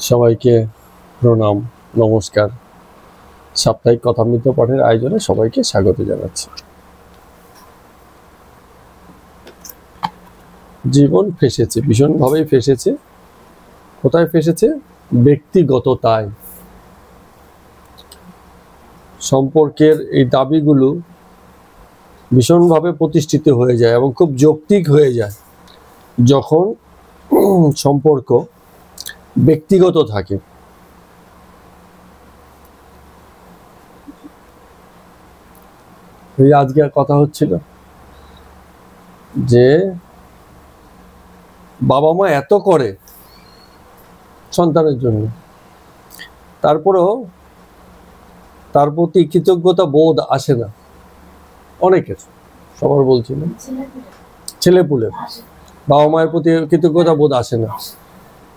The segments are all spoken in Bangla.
সবাইকে প্রণাম, নমস্কার। সাপ্তাহিক কথামৃত পাঠের আয়োজনে সবাইকে স্বাগত জানাচ্ছি। জীবন ফেঁসেছে, ভীষণভাবেই ফেঁসেছে। কোথায় ফেঁসেছে? ব্যক্তিগততায়। সম্পর্কের এই দাবিগুলো ভীষণভাবে প্রতিষ্ঠিত হয়ে যায় এবং খুব যৌক্তিক হয়ে যায় যখন সম্পর্ক ব্যক্তিগত থাকে। এই আজকে কথা হচ্ছিল যে বাবা মা এত করে সন্তানের জন্য, তারপরেও তার প্রতি কৃতজ্ঞতা বোধ আসে না অনেকের, সবার বলছি না, ছেলেপুলের বাবা মায়ের প্রতি কৃতজ্ঞতা বোধ আসে না।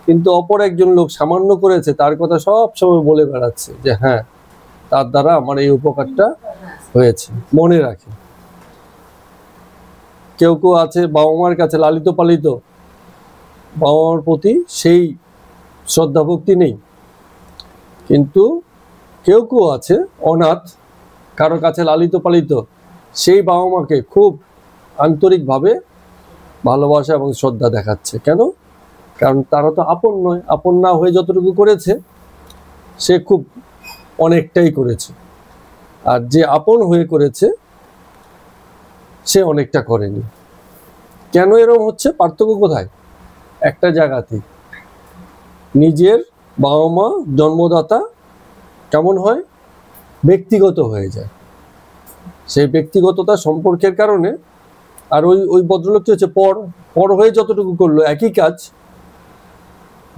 কিন্তু অপর একজন লোক সামান্য করেছে, তার কথা সব সময় বলে বেড়াচ্ছে যে হ্যাঁ, তার দ্বারা আমার এই উপকারটা হয়েছে, মনে রাখে। কেউ কেউ আছে বাবা মার কাছে লালিত পালিত, বাবা মার প্রতি সেই শ্রদ্ধা ভক্তি নেই। কিন্তু কেউ কেউ আছে অনাথ, কারো কাছে লালিত পালিত, সেই বাবা মাকে খুব আন্তরিকভাবে ভালোবাসা এবং শ্রদ্ধা দেখাচ্ছে। কেন? কারণ তারা তো আপন নয়, আপন না হয়ে যতটুকু করেছে সে খুব অনেকটাই করেছে, আর যে আপন হয়ে করেছে সে অনেকটা করেনি। কেন এরকম হচ্ছে? পার্থক্য কোথায়? একটা জায়গাতে নিজের বাবা মা জন্মদাতা কেমন হয়? ব্যক্তিগত হয়ে যায়। সেই ব্যক্তিগততা সম্পর্কের কারণে, আর ওই ভদ্রলোক হচ্ছে পর হয়ে যতটুকু করলো একই কাজ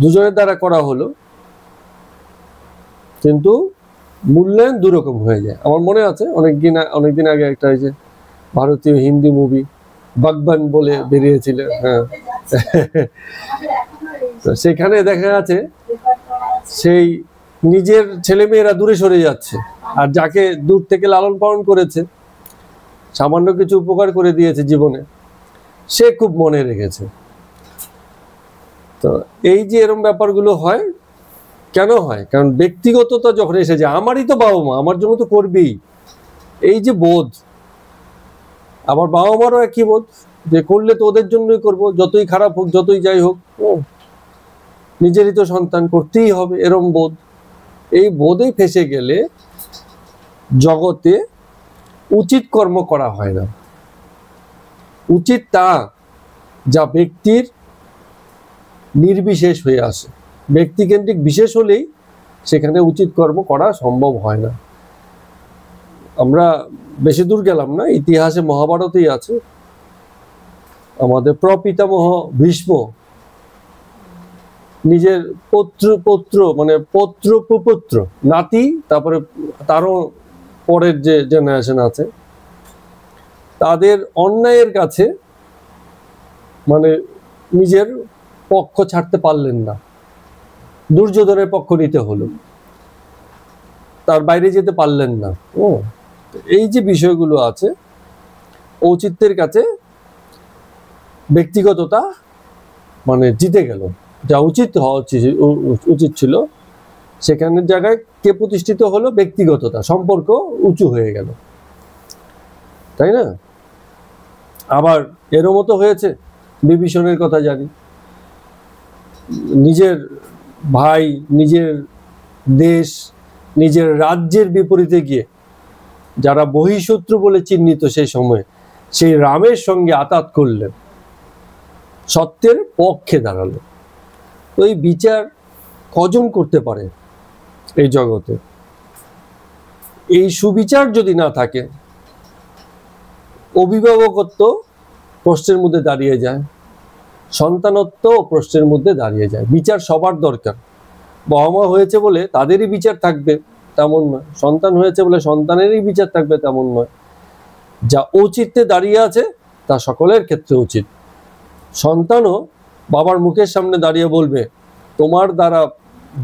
দুজনের দ্বারা করা হলো, কিন্তু মূল্যায়ন দুরকম হয়ে যায়। আমার মনে আছে অনেকদিন আগে একটা যে ভারতীয় হিন্দি মুভি বাগবান বলে বেরিয়েছিল, হ্যাঁ, সেখানে দেখা যাচ্ছে সেই নিজের ছেলে মেয়েরা দূরে সরে যাচ্ছে, আর যাকে দূর থেকে লালন পালন করেছে, সামান্য কিছু উপকার করে দিয়েছে জীবনে, সে খুব মনে রেখেছে। তো এই যে এরকম ব্যাপারগুলো হয়, কেন হয়? কারণ ব্যক্তিগততা যখন এসে যায়, আমারই তো বাবা মা, আমার জন্য তো করবেই, এই যে বোধ। আবার বাবা মারও একই বোধ, যে করলে তো ওদের জন্যই করবো, যতই খারাপ হোক, যতই যাই হোক, নিজেরই তো সন্তান, করতেই হবে, এরম বোধ। এই বোধে ফেসে গেলে জগতে উচিত কর্ম করা হয় না। উচিত তা যা ব্যক্তির নির্বিশেষ হয়ে আসে, ব্যক্তিকেন্দ্রিক বিশেষ হলেই সেখানে উচিত কর্ম করা সম্ভব হয় না। আমরা বেশি দূর গেলাম না, ইতিহাসে মহাভারতেই আছে। আমাদের প্রপিতামহ ভীষ্ম নিজের পৌত্র নাতি, তারপরে তারও পরের যে জেনারেশন আছে, তাদের অন্যায়ের কাছে মানে নিজের পক্ষ ছাড়তে পারলেন না, দুর্যোধনের পক্ষ নিতে হলো, তার বাইরে যেতে পারলেন না। এই যে বিষয়গুলো আছে, ঔচিত্যের কাছে ব্যক্তিগততা মানে জিতে গেল, যা উচিত হওয়া উচিত ছিল সেখানের জায়গায় কে প্রতিষ্ঠিত হলো? ব্যক্তিগততা, সম্পর্ক উঁচু হয়ে গেল, তাই না? আবার এরও মতো হয়েছে, বিভীষণের কথা জানি, নিজের ভাই, নিজের দেশ, নিজের রাজ্যের বিপরীতে গিয়ে যারা বহিঃশত্রু বলে চিহ্নিত সেই সময়, সেই রামের সঙ্গে আতাত করলেন, সত্যের পক্ষে দাঁড়ালো। তো এই বিচার কজন করতে পারে এই জগতে? এই সুবিচার যদি না থাকে, অভিভাবকত্ব প্রশ্নের মধ্যে দাঁড়িয়ে যায়, সন্তানত্ব প্রশ্নের মধ্যে দাঁড়িয়ে যায়। বিচার সবার দরকার। বাবা মা হয়েছে বলে তাদেরই বিচার থাকবে তেমন নয়, সন্তান হয়েছে বলে সন্তানেরই বিচার থাকবে তেমন নয়। যা ঔচিত্যে দাঁড়িয়ে আছে তা সকলের ক্ষেত্রে উচিত। সন্তানও বাবার মুখের সামনে দাঁড়িয়ে বলবে, তোমার দ্বারা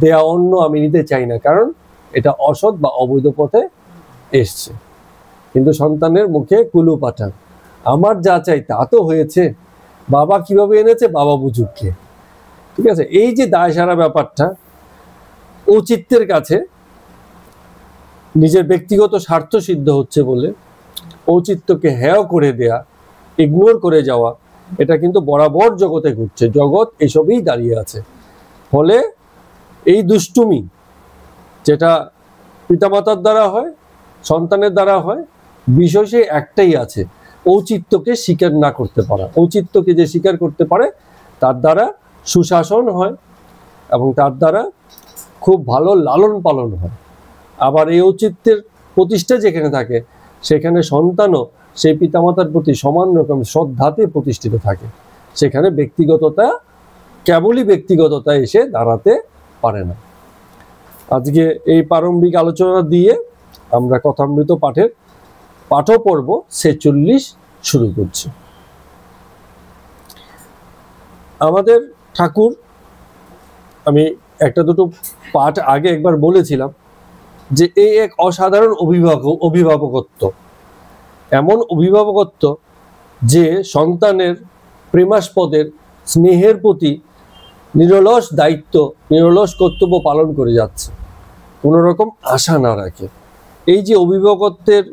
দেয়া অন্ন আমি নিতে চাই না, কারণ এটা অসৎ বা অবৈধ পথে এসছে। কিন্তু সন্তানের মুখে কুলু পাঠা, আমার যা চাই তা তো হয়েছে, বাবা কিভাবে এনেছে বাবা বুঝুক কে। ঠিক আছে? এই যে দায় সারা ব্যাপারটা, ঔচিত্যের কাছে নিজের ব্যক্তিগত স্বার্থ সিদ্ধ হচ্ছে বলে ঔচিত্যকে হেয় করে দেয়া, ইগনোর করে যাওয়া, এটা কিন্তু বরাবর জগতে ঘটছে। জগৎ এসবই দাঁড়িয়ে আছে। ফলে এই দুষ্টুমি যেটা পিতামাতার দ্বারা হয়, সন্তানের দ্বারা হয়, বিষয় সে একটাই আছে, ঔচিত্যকে স্বীকার না করতে পারা। ঔচিত্যকে যে স্বীকার করতে পারে তার দ্বারা সুশাসন হয় এবং তার দ্বারা খুব ভালো লালন পালন হয়। আবার এই ঔচিত্যের প্রতিষ্ঠা যেখানে থাকে সেখানে সন্তানও সেই পিতামাতার প্রতি সমান রকম শ্রদ্ধাতে প্রতিষ্ঠিত থাকে। সেখানে ব্যক্তিগততা কেবলই ব্যক্তিগততা এসে দাঁড়াতে পারে না। আজকে এই প্রারম্ভিক আলোচনা দিয়ে আমরা কথামৃত পাঠের পাঠপর্ব 46 শুরু করছি। আমাদের ঠাকুর, আমি একটা দুটো পাঠ আগে একবার বলেছিলাম যে এই এক অসাধারণ অভিভাবকত্ব, এমন অভিভাবকত্ব যে সন্তানের প্রেমাস্পদের স্নেহের প্রতি নিরলস দায়িত্ব, নিরলস কর্তব্য পালন করে যাচ্ছে, কোনো রকম আশা না রাখে। এই যে অভিভাবকত্বের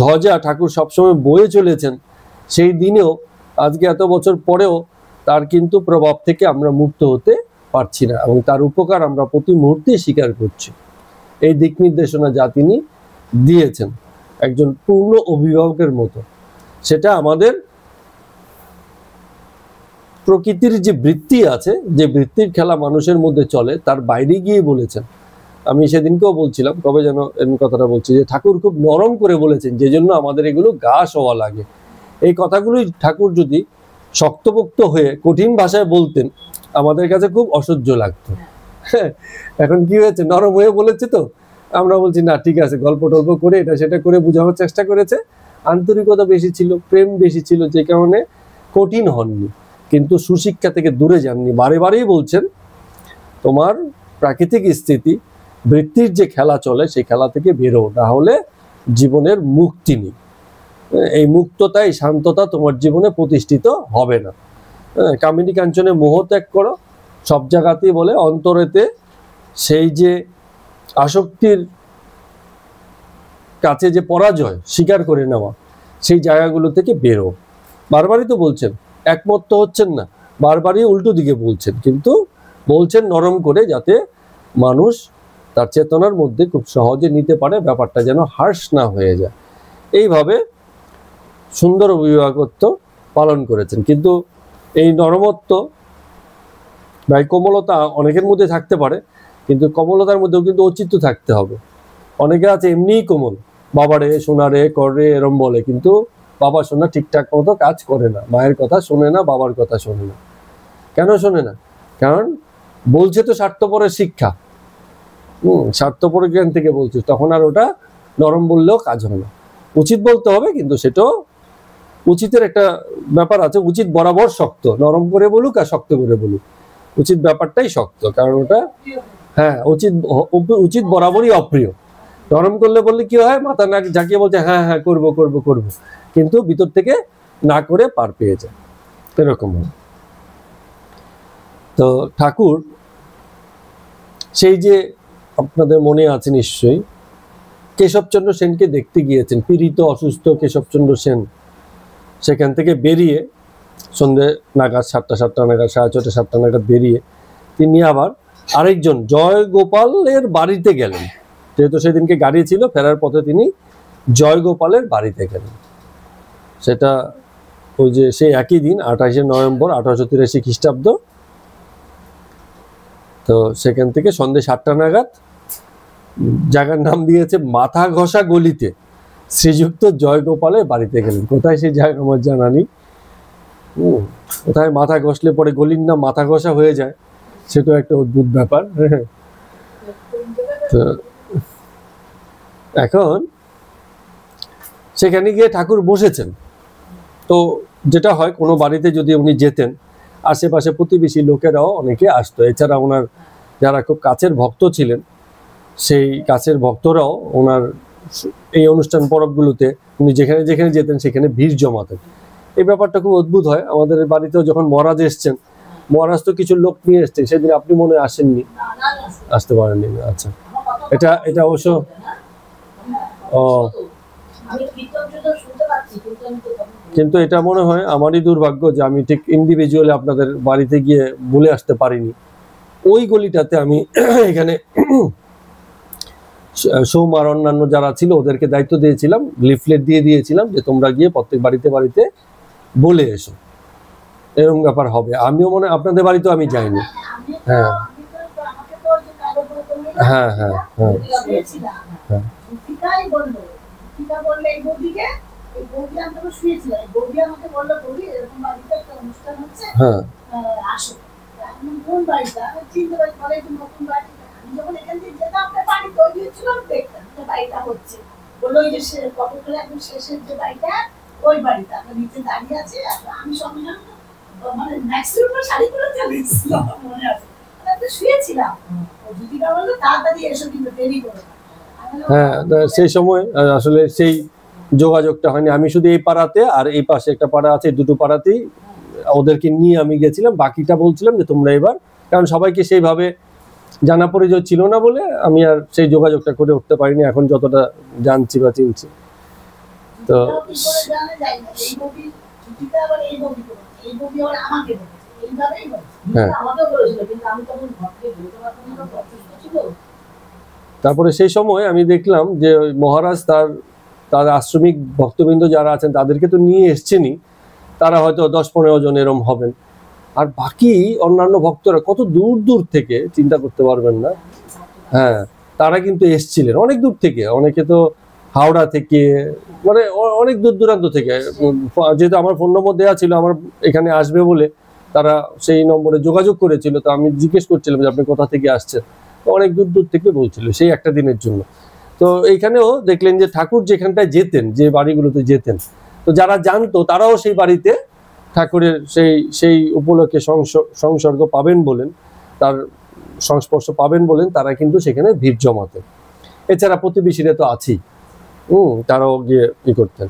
ধ্বজা ঠাকুর সবসময় বয়ে চলেছেন, সেই দিনেও আজকে এত বছর পরেও তার কিন্তু প্রভাব থেকে আমরা মুক্ত হতে পারছি না এবং তার উপকার আমরা প্রতি মুহূর্তে স্বীকার করছি। এই দিক নির্দেশনা যা তিনি দিয়েছেন একজন পূর্ণ অভিভাবকের মতো, সেটা আমাদের প্রকৃতির যে বৃত্তি আছে, যে বৃত্তির খেলা মানুষের মধ্যে চলে, তার বাইরে গিয়ে বলেছেন। আমি সেদিনকেও বলছিলাম, কবে যেন এমন কথাটা বলছি, যে ঠাকুর খুব নরম করে বলেছেন, যে জন্য আমাদের এগুলো গা শোয়া লাগে। এই কথাগুলোই ঠাকুর যদি শক্তপোক্ত হয়ে কঠিন ভাষায় বলতেন আমাদের কাছে খুব অসহ্য লাগতো। এখন কি হয়েছে, নরম হয়ে বলেছে তো আমরা বলছি না ঠিক আছে, গল্প টল্প করে এটা সেটা করে বোঝানোর চেষ্টা করেছে, আন্তরিকতা বেশি ছিল, প্রেম বেশি ছিল, যে কারণে কঠিন হননি, কিন্তু সুশিক্ষা থেকে দূরে যাননি। বারে বারেই বলছেন তোমার প্রাকৃতিক স্থিতি, বৃত্তির যে খেলা চলে সেই খেলা থেকে বেরো, না হলে জীবনের মুক্তি নেই। এই মুক্ততা, এই শান্ততা তোমার জীবনে প্রতিষ্ঠিত হবে না। কামিনী কাঞ্চনে মোহ ত্যাগ করো, সব জায়গাতেই বলে অন্তরেতে সেই যে আসক্তির কাছে যে পরাজয় স্বীকার করে নেওয়া, সেই জায়গাগুলো থেকে বেরো। বারবারই তো বলছেন, একমত তো হচ্ছেন না, বারবারই উল্টো দিকে বলছেন, কিন্তু বলছেন নরম করে, যাতে মানুষ তার চেতনার মধ্যে খুব সহজে নিতে পারে, ব্যাপারটা যেন হার্শ না হয়ে যায়। এইভাবে সুন্দর অভিভাবকত্ব পালন করেছেন। কিন্তু এই নরমত্ব বা কোমলতা অনেকের মধ্যে থাকতে পারে, কিন্তু কোমলতার মধ্যেও কিন্তু ঔচিত্য থাকতে হবে। অনেকে আছে এমনিই কোমল, বাবারে সোনারে করে এরম বলে, কিন্তু বাবা সোনা ঠিকঠাক মতো কাজ করে না, মায়ের কথা শোনে না, বাবার কথা শোনে না। কেন শোনে না? কারণ বলছে তো স্বার্থপরের শিক্ষা, স্বার্থপর জ্ঞান থেকে বলছে, তখন আর ওটা নরম বললেও কাজ হয় না। উচিত বলতে হবে, কিন্তু সেটাও উচিতের একটা ব্যাপার আছে। উচিত বরাবর শক্ত, নরম করে বলুক আর শক্ত করে বলুক, উচিত ব্যাপারটাই শক্ত, কারণ ওটা উচিত বরাবরই অপ্রিয়। নরম করলে বললে কি হয়, মাথা নাক ঝাঁকিয়ে বলছে হ্যাঁ হ্যাঁ করবো করবো করবো, কিন্তু ভিতর থেকে না করে পার পেয়ে যায়, এরকম হয়। তো ঠাকুর সেই যে আপনাদের মনে আছে নিশ্চয়ই, কেশবচন্দ্র সেনকে দেখতে গিয়েছেন, পীড়িত অসুস্থ কেশবচন্দ্র সেন। সেখান থেকে বেরিয়ে সন্ধ্যে নাগাদ 7টা নাগাদ, 6:30 7টা নাগাদ বেরিয়ে তিনি আবার আরেকজন জয়গোপালের বাড়িতে গেলেন। যেহেতু সেদিনকে গাড়ি ছিল, ফেরার পথে তিনি জয়গোপালের বাড়িতে গেলেন। সেটা ওই যে সেই একই দিন 28শে নভেম্বর 1883 খ্রিস্টাব্দ। তো সেখান থেকে সন্ধ্যে 7টা নাগাদ জায়গার নাম দিয়েছে মাথা ঘষা গলিতে শ্রীযুক্ত জয়গোপালের বাড়িতে গেলেন। কোথায় সেই জায়গা আমার জানা নেই। কোথায় মাথা ঘষলে পরে গলির নাম মাথা ঘষা হয়ে যায়, সেটা একটা অদ্ভুত ব্যাপার। তো এখন সেখানে গিয়ে ঠাকুর বসেছেন। তো যেটা হয়, কোনো বাড়িতে যদি উনি যেতেন, আশেপাশে প্রতিবেশী লোকেরাও অনেকে আসতো। এছাড়া ওনার যারা খুব কাছের ভক্ত ছিলেন, সেই কাছের ভক্তরাও ওনার এই অনুষ্ঠান পরবগুলোতে উনি যেখানে যেখানে যেতেন সেখানে ভিড় জমাতেন। এই ব্যাপারটা খুব অদ্ভুত হয়। আমাদের বাড়িতেও যখন মহারাজ এসছেন, মহারাজ তো কিছু লোক নিয়ে এসছে, সেদিন আপনি মনে হয় আসেননি, আসতে পারেননি। আচ্ছা, এটা এটা অবশ্য ও, কিন্তু এটা মনে হয় আমারই দুর্ভাগ্য যে আমি ঠিক ইন্ডিভিজুয়ালি আপনাদের বাড়িতে গিয়ে বলে আসতে পারিনি। ওই গলিটাতে আমি এখানে সোম আর অন্যান্য যারা ছিল ওদেরকে দায়িত্ব দিয়েছিলাম, লিফলেট দিয়ে দিয়েছিলাম যে তোমরা গিয়ে প্রত্যেক বাড়িতে বাড়িতে বলে এসো, এরকম ব্যাপার হবে। আমিও মনে আপনাদের বাড়িতেও আমি যাইনি। হ্যাঁ হ্যাঁ হ্যাঁ হ্যাঁ হ্যাঁ হ্যাঁ হ্যাঁ, সেই সময় আসলে সেই যোগাযোগটা হয়নি। আমি শুধু এই পাড়াতে আর এই পাশে একটা পাড়া আছে, দুটো পাড়াতেই ওদেরকে নিয়ে আমি গেছিলাম, বাকিটা বলছিলাম যে তোমরা এবার, কারণ সবাইকে সেইভাবে জানা পরিচয় ছিল না বলে আমি আর সেই যোগাযোগটা করে উঠতে পারিনি। এখন যতটা জানছি বা চিনছি, তো হ্যাঁ, তারপরে সেই সময় আমি দেখলাম যে মহারাজ তার আশ্রমিক ভক্তবৃন্দ যারা আছেন তাদেরকে তো নিয়ে এসছেনই, তারা হয়তো 10-15 জন এরম হবেন, আর বাকি অন্যান্য ভক্তরা কত দূর দূর থেকে, চিন্তা করতে পারবেন না। হ্যাঁ, তারা কিন্তু এসছিলেন অনেক দূর থেকে, অনেকে তো হাওড়া থেকে, মানে অনেক দূর দূরান্ত থেকে। যেহেতু আমার ফোন নম্বর দেওয়া ছিল আমার এখানে আসবে বলে, তারা সেই নম্বরে যোগাযোগ করেছিল। তো আমি জিজ্ঞেস করছিলাম যে আপনি কোথা থেকে আসছেন, অনেক দূর দূর থেকে বলছিল সেই একটা দিনের জন্য। তো এইখানেও দেখলেন যে ঠাকুর যেখানটায় যেতেন, যে বাড়িগুলোতে যেতেন, তো যারা জানতো তারাও সেই বাড়িতে ঠাকুরের সেই উপলক্ষে সংসর্গ পাবেন বলেন, তার সংস্পর্শ পাবেন বলেন, তারা কিন্তু সেখানে ভিড় জমাতেন। এছাড়া প্রতিবেশীরা তো আছেই, তারাও গিয়ে করতেন।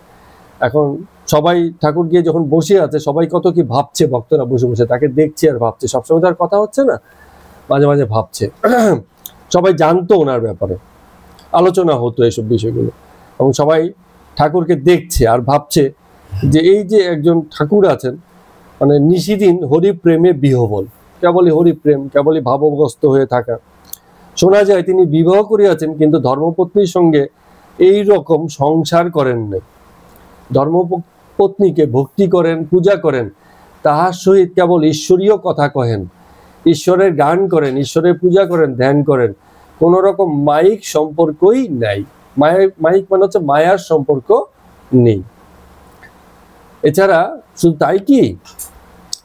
এখন সবাই ঠাকুর গিয়ে যখন বসে আছে, সবাই কত কি ভাবছে, ভক্তরা বসে বসে তাকে দেখছে আর ভাবছে, সবসময় তার কথা হচ্ছে না, মাঝে মাঝে ভাবছে। সবাই জানতো ওনার ব্যাপারে, আলোচনা হতো এসব বিষয়গুলো, এবং সবাই ঠাকুরকে দেখছে আর ভাবছে যে এই যে একজন ঠাকুর আছেন, মানে নিশিদিন হরিপ্রেমে বিহবল, কেবলই হরিপ্রেম, কেবলই ভাবগ্রস্ত হয়ে থাকা। শোনা যায় তিনি বিবাহ করিয়াছেন, কিন্তু ধর্মপত্নীর সঙ্গে এই রকম সংসার করেন নাই। ধর্মপত্নীকে ভক্তি করেন, পূজা করেন, তাহার সহিত কেবল ঈশ্বরীয় কথা কহেন, ঈশ্বরের গান করেন, ঈশ্বরের পূজা করেন, ধ্যান করেন, কোন রকম মায়িক সম্পর্কই নাই। মায়িক মানে হচ্ছে মায়ার সম্পর্ক নেই। এছাড়া শুধু তাই কি,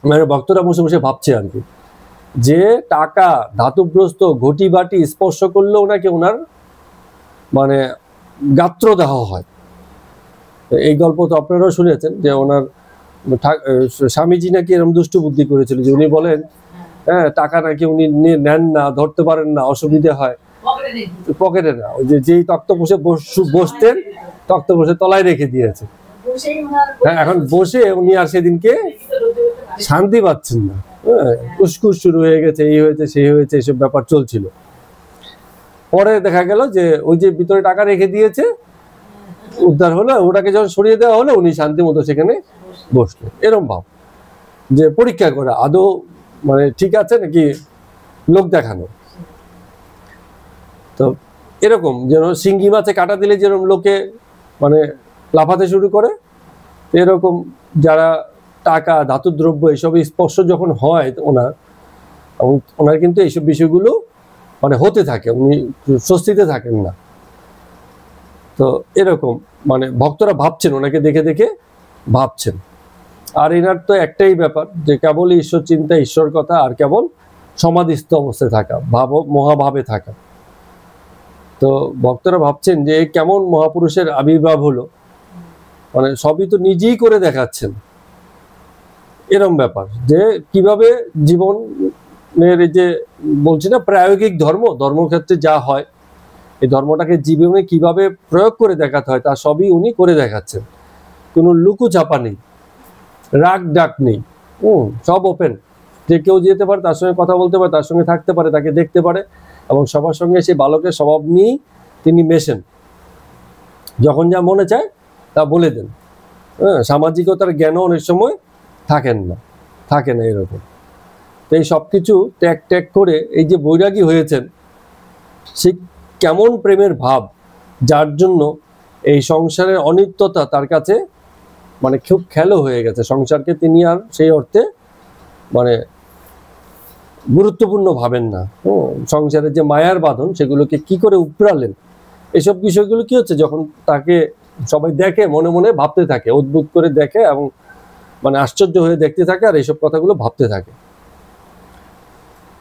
মানে ভক্তরা বসে বসে ভাবছে আর কি, যে টাকা, ধাতুগ্রস্ত ঘটি বাটি স্পর্শ করলে ওনাকে ওনার মানে গাত্রদাহ হয়। এই গল্প তো আপনারাও শুনেছেন যে ওনার স্বামীজি নাকি এরকম দুষ্ট বুদ্ধি করেছিল যে উনি বলেন, হ্যাঁ, টাকা নাকি উনি নেন না, ধরতে পারেন না, অসুবিধা হয়, পকেটে না, ওই যেই তক্ত বসে বসতেন, তক্ত বসে তলায় রেখে দিয়েছে। হ্যাঁ, এখন বসে উনি আর সেদিনকে শান্তি পাচ্ছেন না, উস্কুস শুরু হয়ে গেছে, এই হয়েছে সেই হয়েছে, এসব ব্যাপার চলছিল। পরে দেখা গেল যে ওই যে ভিতরে টাকা রেখে দিয়েছে, উদ্ধার হলো, ওটাকে যখন সরিয়ে দেওয়া হলো উনি শান্তি মতো সেখানে বসলেন। এরকম ভাব যে পরীক্ষা করা আদৌ মানে ঠিক আছে নাকি লোক দেখানো। তো এরকম যেন শিঙ্গি মাছে কাটা দিলে যেরকম লোকে মানে লাফাতে শুরু করে, এরকম যারা টাকা, ধাতুদ্রব্য এসব স্পর্শ যখন হয় ওনার কিন্তু এইসব বিষয়গুলো মানে হতে থাকে, উনি স্বস্তিতে থাকেন না। তো এরকম মানে ভক্তরা ভাবছেন, ওনাকে দেখে দেখে ভাবছেন। আর এনার তো একটাই ব্যাপার যে কেবলই ঈশ্বর চিন্তা, ঈশ্বর কথা, আর কেবল সমাধিস্থ অবস্থায় থাকা, মহাভাবে থাকা। তো ভক্তরা ভাবছেন যে কেমন মহাপুরুষের আবির্ভাব হলো, মানে সবই তো নিজেই করে দেখাচ্ছেন। এরকম ব্যাপার যে কিভাবে জীবনের এই যে বলছি না প্রায়োগিক ধর্মক্ষেত্রে যা হয়, এই ধর্মটাকে জীবনে কিভাবে প্রয়োগ করে দেখাতে হয় তা সবই উনি করে দেখাচ্ছেন। কোনো লুকু চাপা নেই, রাগ ডাক নেই, সব ওপেন, যে কেউ যেতে পারে, তার সঙ্গে কথা বলতে পারে, তার সঙ্গে থাকতে পারে, তাকে দেখতে পারে, এবং সবার সঙ্গে সেই বালকের স্বভাব নিয়েই তিনি মেশেন। যখন যা মনে চায় তা বলে দেন। হ্যাঁ, সামাজিকতার জ্ঞানও অনেক সময় থাকে না এরকম। তো এই সব কিছু ত্যাগ ত্যাগ করে এই যে বৈরাগী হয়েছেন, সে কেমন প্রেমের ভাব, যার জন্য এই সংসারের অনিত্যতা তার কাছে মানে খুব খেলো হয়ে গেছে। সংসারকে তিনি আর সেই অর্থে মানে গুরুত্বপূর্ণ ভাবেন না। সংসারের যে মায়ার বাঁধন, সেগুলোকে কি করে উপড়ালেন, এসব বিষয়গুলো কি হচ্ছে, যখন তাকে সবাই দেখে মনে মনে ভাবতে থাকে, অদ্ভুত করে দেখে এবং মানে আশ্চর্য হয়ে দেখতে থাকে, আর এইসব কথাগুলো ভাবতে থাকে।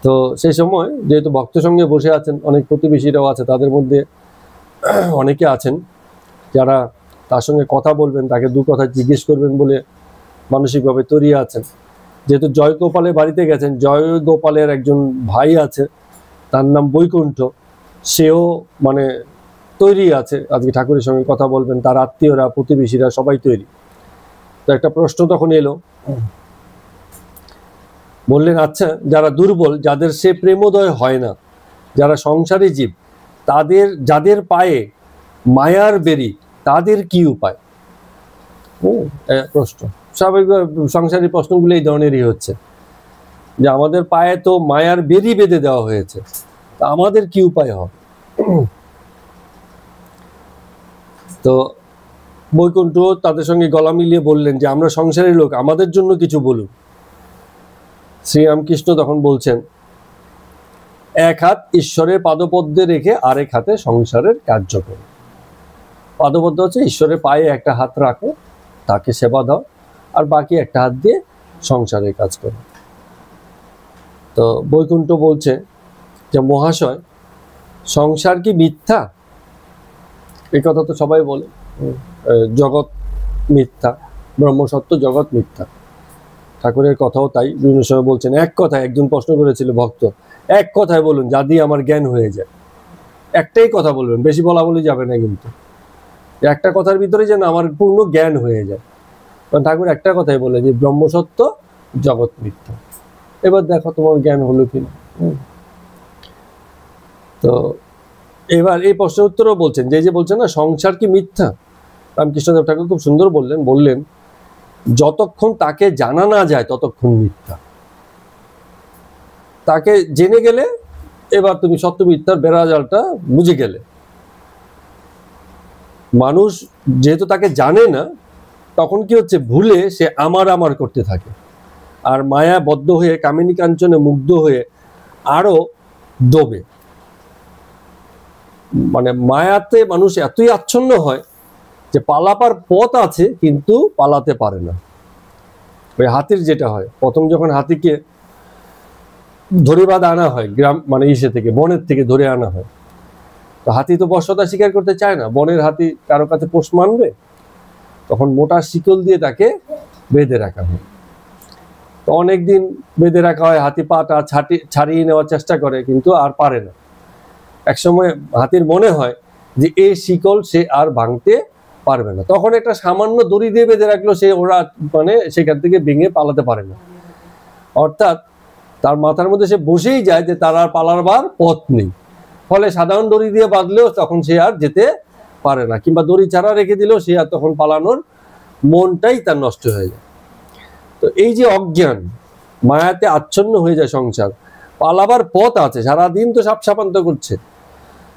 তো সেই সময় যেহেতু ভক্ত সঙ্গে বসে আছেন, অনেক প্রতিবেশীরাও আছে, তাদের মধ্যে অনেকে আছেন যারা তার সঙ্গে কথা বলবেন, তাকে দু কথা জিজ্ঞেস করবেন বলে মানসিকভাবে তৈরি আছেন। যেহেতু জয়গোপালের বাড়িতে গেছেন, জয়গোপালের একজন ভাই আছে, তার নাম বৈকুণ্ঠ, সেও মানে তৈরি আছে আজকে ঠাকুরের সঙ্গে কথা বলবেন, তার আত্মীয়রা, প্রতিবেশীরা সবাই তৈরি। তো একটা প্রশ্ন তখন এলো, বললেন, আচ্ছা, যারা দুর্বল, যাদের সে প্রেমোদয় হয় না, যারা সংসারী জীব, যাদের পায়ে মায়ার বেরি, তাদের কি উপায়? প্রশ্ন স্বাভাবিক, সংসারী প্রশ্নগুলো এই ধরনেরই হচ্ছে, যে আমাদের পায়ে তো মায়ার বেরি বেঁধে দেওয়া হয়েছে, তা আমাদের কি উপায় হবে? তো বৈকুণ্ঠ তাদের সঙ্গে গলা মিলিয়ে বললেন যে আমরা সংসারী লোক, আমাদের জন্য কিছু বলুন। শ্রীরামকৃষ্ণ তখন বলছেন, এক হাত ঈশ্বরের পাদপদ্মে রেখে আরেক হাতে সংসারের কার্য করো। পাদপদ্ম হচ্ছে ঈশ্বরের পায়ে একটা হাত রাখো, তাকে সেবা দাও, আর বাকি একটা হাত দিয়ে সংসারের কাজ করো। তো বৈকুণ্ঠ বলছে যে মহাশয়, সংসার কি মিথ্যা? এই কথা তো সবাই বলে, জগৎ মিথ্যা, ব্রহ্মসত্য, জগৎ মিথ্যা। ঠাকুরের কথাও তাই বিভিন্ন সময় বলছেন। এক কথায় একজন প্রশ্ন করেছিল ভক্ত, এক কথায় বলুন যা দিয়ে আমার জ্ঞান হয়ে যায়, একটাই কথা বলবেন, বেশি বলা বলি যাবে না, কিন্তু একটা কথার ভিতরে যেন আমার পূর্ণ জ্ঞান হয়ে যায়। কারণ ঠাকুর একটা কথাই বলে যে ব্রহ্মসত্য, জগৎ মিথ্যা। এবার দেখো তোমার জ্ঞান হলো কিনা। তো এবার এই প্রশ্নের উত্তরও বলছেন, যে বলছেন না সংসার কি মিথ্যা, রামকৃষ্ণদেব ঠাকুর খুব সুন্দর বললেন যতক্ষণ তাকে জানা না যায় ততক্ষণ মিথ্যা। তাকে জেনে গেলে এবার তুমি সত্য মিথ্যার বেড়াজালটা বুঝে গেলে। মানুষ যেহেতু তাকে জানে না, তখন কি হচ্ছে, ভুলে সে আমার করতে থাকে, আর মায়া বদ্ধ হয়ে, কামিনী কাঞ্চনে মুগ্ধ হয়ে আরো ডোবে। মানে মায়াতে মানুষ এতই আচ্ছন্ন হয় যে পালাবার পথ আছে কিন্তু পালাতে পারে না। ওই হাতির যেটা হয়, প্রথম যখন হাতিকে ধরে বাঁধা আনা হয় গ্রাম মানে থেকে, বনের থেকে ধরে আনা হয়, তো হাতি তো বশ্যতা স্বীকার করতে চায় না। বনের হাতি কারো কাছে পোষ মানবে? তখন মোটা শিকল দিয়ে তাকে বেঁধে রাখা হয়। তো অনেকদিন বেঁধে রাখা হয়, হাতি পাটা ছাড়িয়ে নেওয়ার চেষ্টা করে, কিন্তু আর পারে না। একসময় হাতির মনে হয় যে এই শিকল সে আর ভাঙতে পারবে না, তখন একটা সামান্য দড়ি দিয়ে বেঁধে রাখলো, সে ওরা মানে সেখান থেকে ভেঙে পালাতে পারে না। অর্থাৎ তার মাথার মধ্যে সে বসেই যায় যে তার আর পালাবার পথ নেই। ফলে সাধারণ দড়ি দিয়ে বাঁধলেও তখন সে আর যেতে পারে না, কিংবা দড়ি ছাড়া রেখে দিলেও সে আর তখন পালানোর মনটাই তার নষ্ট হয়ে যায়। তো এই যে অজ্ঞান, মায়াতে আচ্ছন্ন হয়ে যায় সংসার, পালাবার পথ আছে, সারাদিন তো সাপ সাপান্ত করছে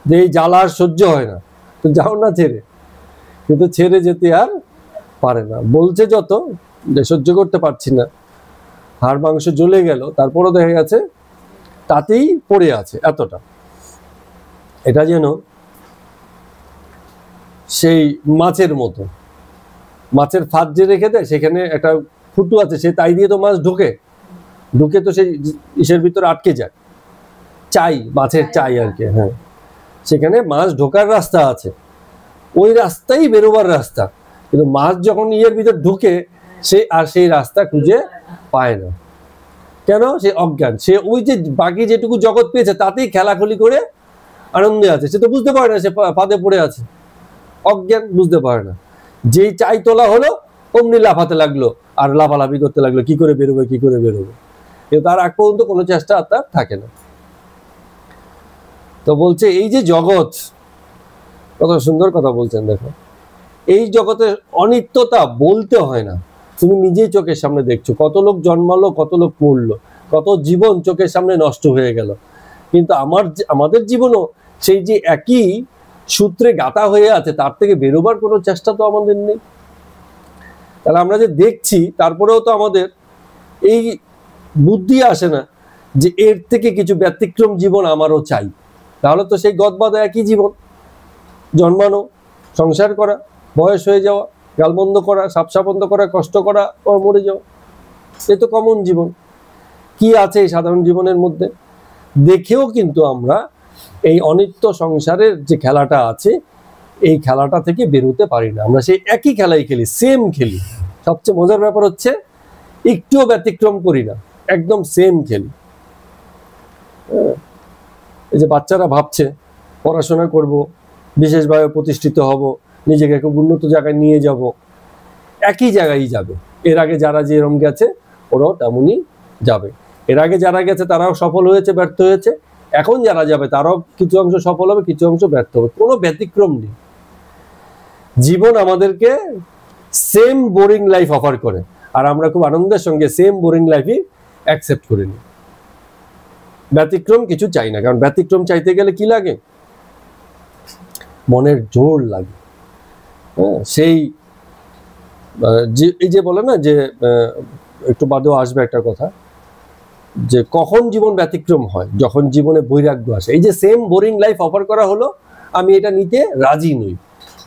যে এই জ্বালা আর সহ্য হয় না, তো যাও না ছেড়ে, কিন্তু ছেড়ে যেতে আর পারে না। বলছে যত যে সহ্য করতে পারছি না, হাড় মাংস জ্বলে গেল, তারপরও দেখা গেছে তাতেই পড়ে আছে এতটা। এটা যেন সেই মাছের মতো, মাছের ফাঁদ যে রেখে দেয়, সেখানে একটা ফুটু আছে, সে তাই দিয়ে তো মাছ ঢুকে তো সেই ইসের ভিতরে আটকে যায়, চাই, মাছের চাই আর কি। হ্যাঁ, সেখানে মাছ ঢোকার রাস্তা আছে, ওই রাস্তাই বেরোবার রাস্তা, কিন্তু মাছ যখন ইয়ের ভিতর ঢুকে সে আর সেই রাস্তা খুঁজে পায় না। কেন? সে অজ্ঞান। সে ওই যে বাকি যেটুকু জগৎ পেয়েছে তাতেই খেলাখুলি করে আনন্দে আছে, সে তো বুঝতে পারে না সে ফাঁদে পড়ে আছে। অজ্ঞান, বুঝতে পারে না। যেই চাই তোলা হলো অমনি লাফাতে লাগলো আর লাফালাফি করতে লাগলো, কি করে বেরোবে। কিন্তু তার আগ পর্যন্ত কোনো চেষ্টা আর তার থাকে না। তো বলছে এই যে জগৎ, কত সুন্দর কথা বলছেন দেখো, এই জগতের অনিত্যতা বলতে হয় না, তুমি নিজেই চোখের সামনে দেখছো, কত লোক জন্মালো, কত লোক মরলো, কত জীবন চোখের সামনে নষ্ট হয়ে গেল, কিন্তু আমাদের জীবনও সেই যে একই সূত্রে গাঁথা হয়ে আছে, তার থেকে বেরোবার কোনো চেষ্টা তো আমাদের নেই। তাহলে আমরা যে দেখছি তারপরেও তো আমাদের এই বুদ্ধি আসে না যে এর থেকে কিছু ব্যতিক্রম জীবন আমারও চাই। তাহলে তো সেই গদবাদা একই জীবন, জন্মানো, সংসার করা, বয়স হয়ে যাওয়া, গালমন্দ করা, সাপসাপন্দ করা, কষ্ট করা, ও মরে যাওয়া, এ তো কমন জীবন। কি আছে এই সাধারণ জীবনের মধ্যে? দেখেও কিন্তু আমরা এই অনিত্য সংসারের যে খেলাটা আছে, এই খেলাটা থেকে বেরোতে পারি না। আমরা সেই একই খেলাই খেলি, সেম খেলি। সবচেয়ে মজার ব্যাপার হচ্ছে একটুও ব্যতিক্রম করি না, একদম সেম খেলি। এই যে বাচ্চারা ভাবছে পড়াশোনা করব, বিশেষভাবে প্রতিষ্ঠিত হব, নিজেকে খুব উন্নত জায়গায় নিয়ে যাব, একই জায়গায় যাবে। এর আগে যারা যেরকম গেছে ওরাও তেমনই যাবে। এর আগে যারা গেছে তারাও সফল হয়েছে, ব্যর্থ হয়েছে, এখন যারা যাবে তারাও কিছু অংশ সফল হবে, কিছু অংশ ব্যর্থ হবে, কোনো ব্যতিক্রম নেই। জীবন আমাদেরকে সেম বোরিং লাইফ অফার করে, আর আমরা খুব আনন্দের সঙ্গে সেম বোরিং লাইফই অ্যাকসেপ্ট করে নিই। ব্যতিক্রম কিছু চাই না, কারণ ব্যতিক্রম চাইতে গেলে কি লাগে? মনের জোর লাগে। সেই এই যে বলে না যে একটু বাদেও আসবে একটা কথা, যে কখন জীবন ব্যতিক্রম হয়? যখন জীবনে বৈরাগ্য আসে। এই যে সেম বোরিং লাইফ অফার করা হলো, আমি এটা নিতে রাজি নই,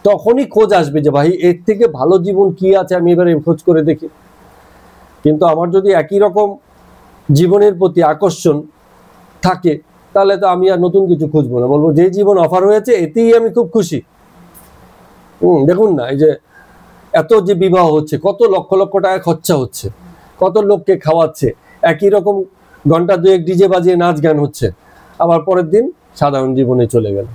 তখনই খোঁজ আসবে যে ভাই এর থেকে ভালো জীবন কি আছে, আমি এবারে খোঁজ করে দেখি। কিন্তু আমার যদি একই রকম জীবনের প্রতি আকর্ষণ থাকে, তাহলে তো আমি আর নতুন কিছু খুঁজবো না, বলবো যে জীবন অফার হয়েছে এতেই আমি খুব খুশি। দেখুন না, এই যে এত যে বিবাহ হচ্ছে, কত লক্ষ লক্ষ টাকা খরচা হচ্ছে, কত লোককে খাওয়াচ্ছে, একই রকম ঘন্টা দুয়েক ডিজে বাজিয়ে নাচ গান হচ্ছে, আবার পরের দিন সাধারণ জীবনে চলে গেল।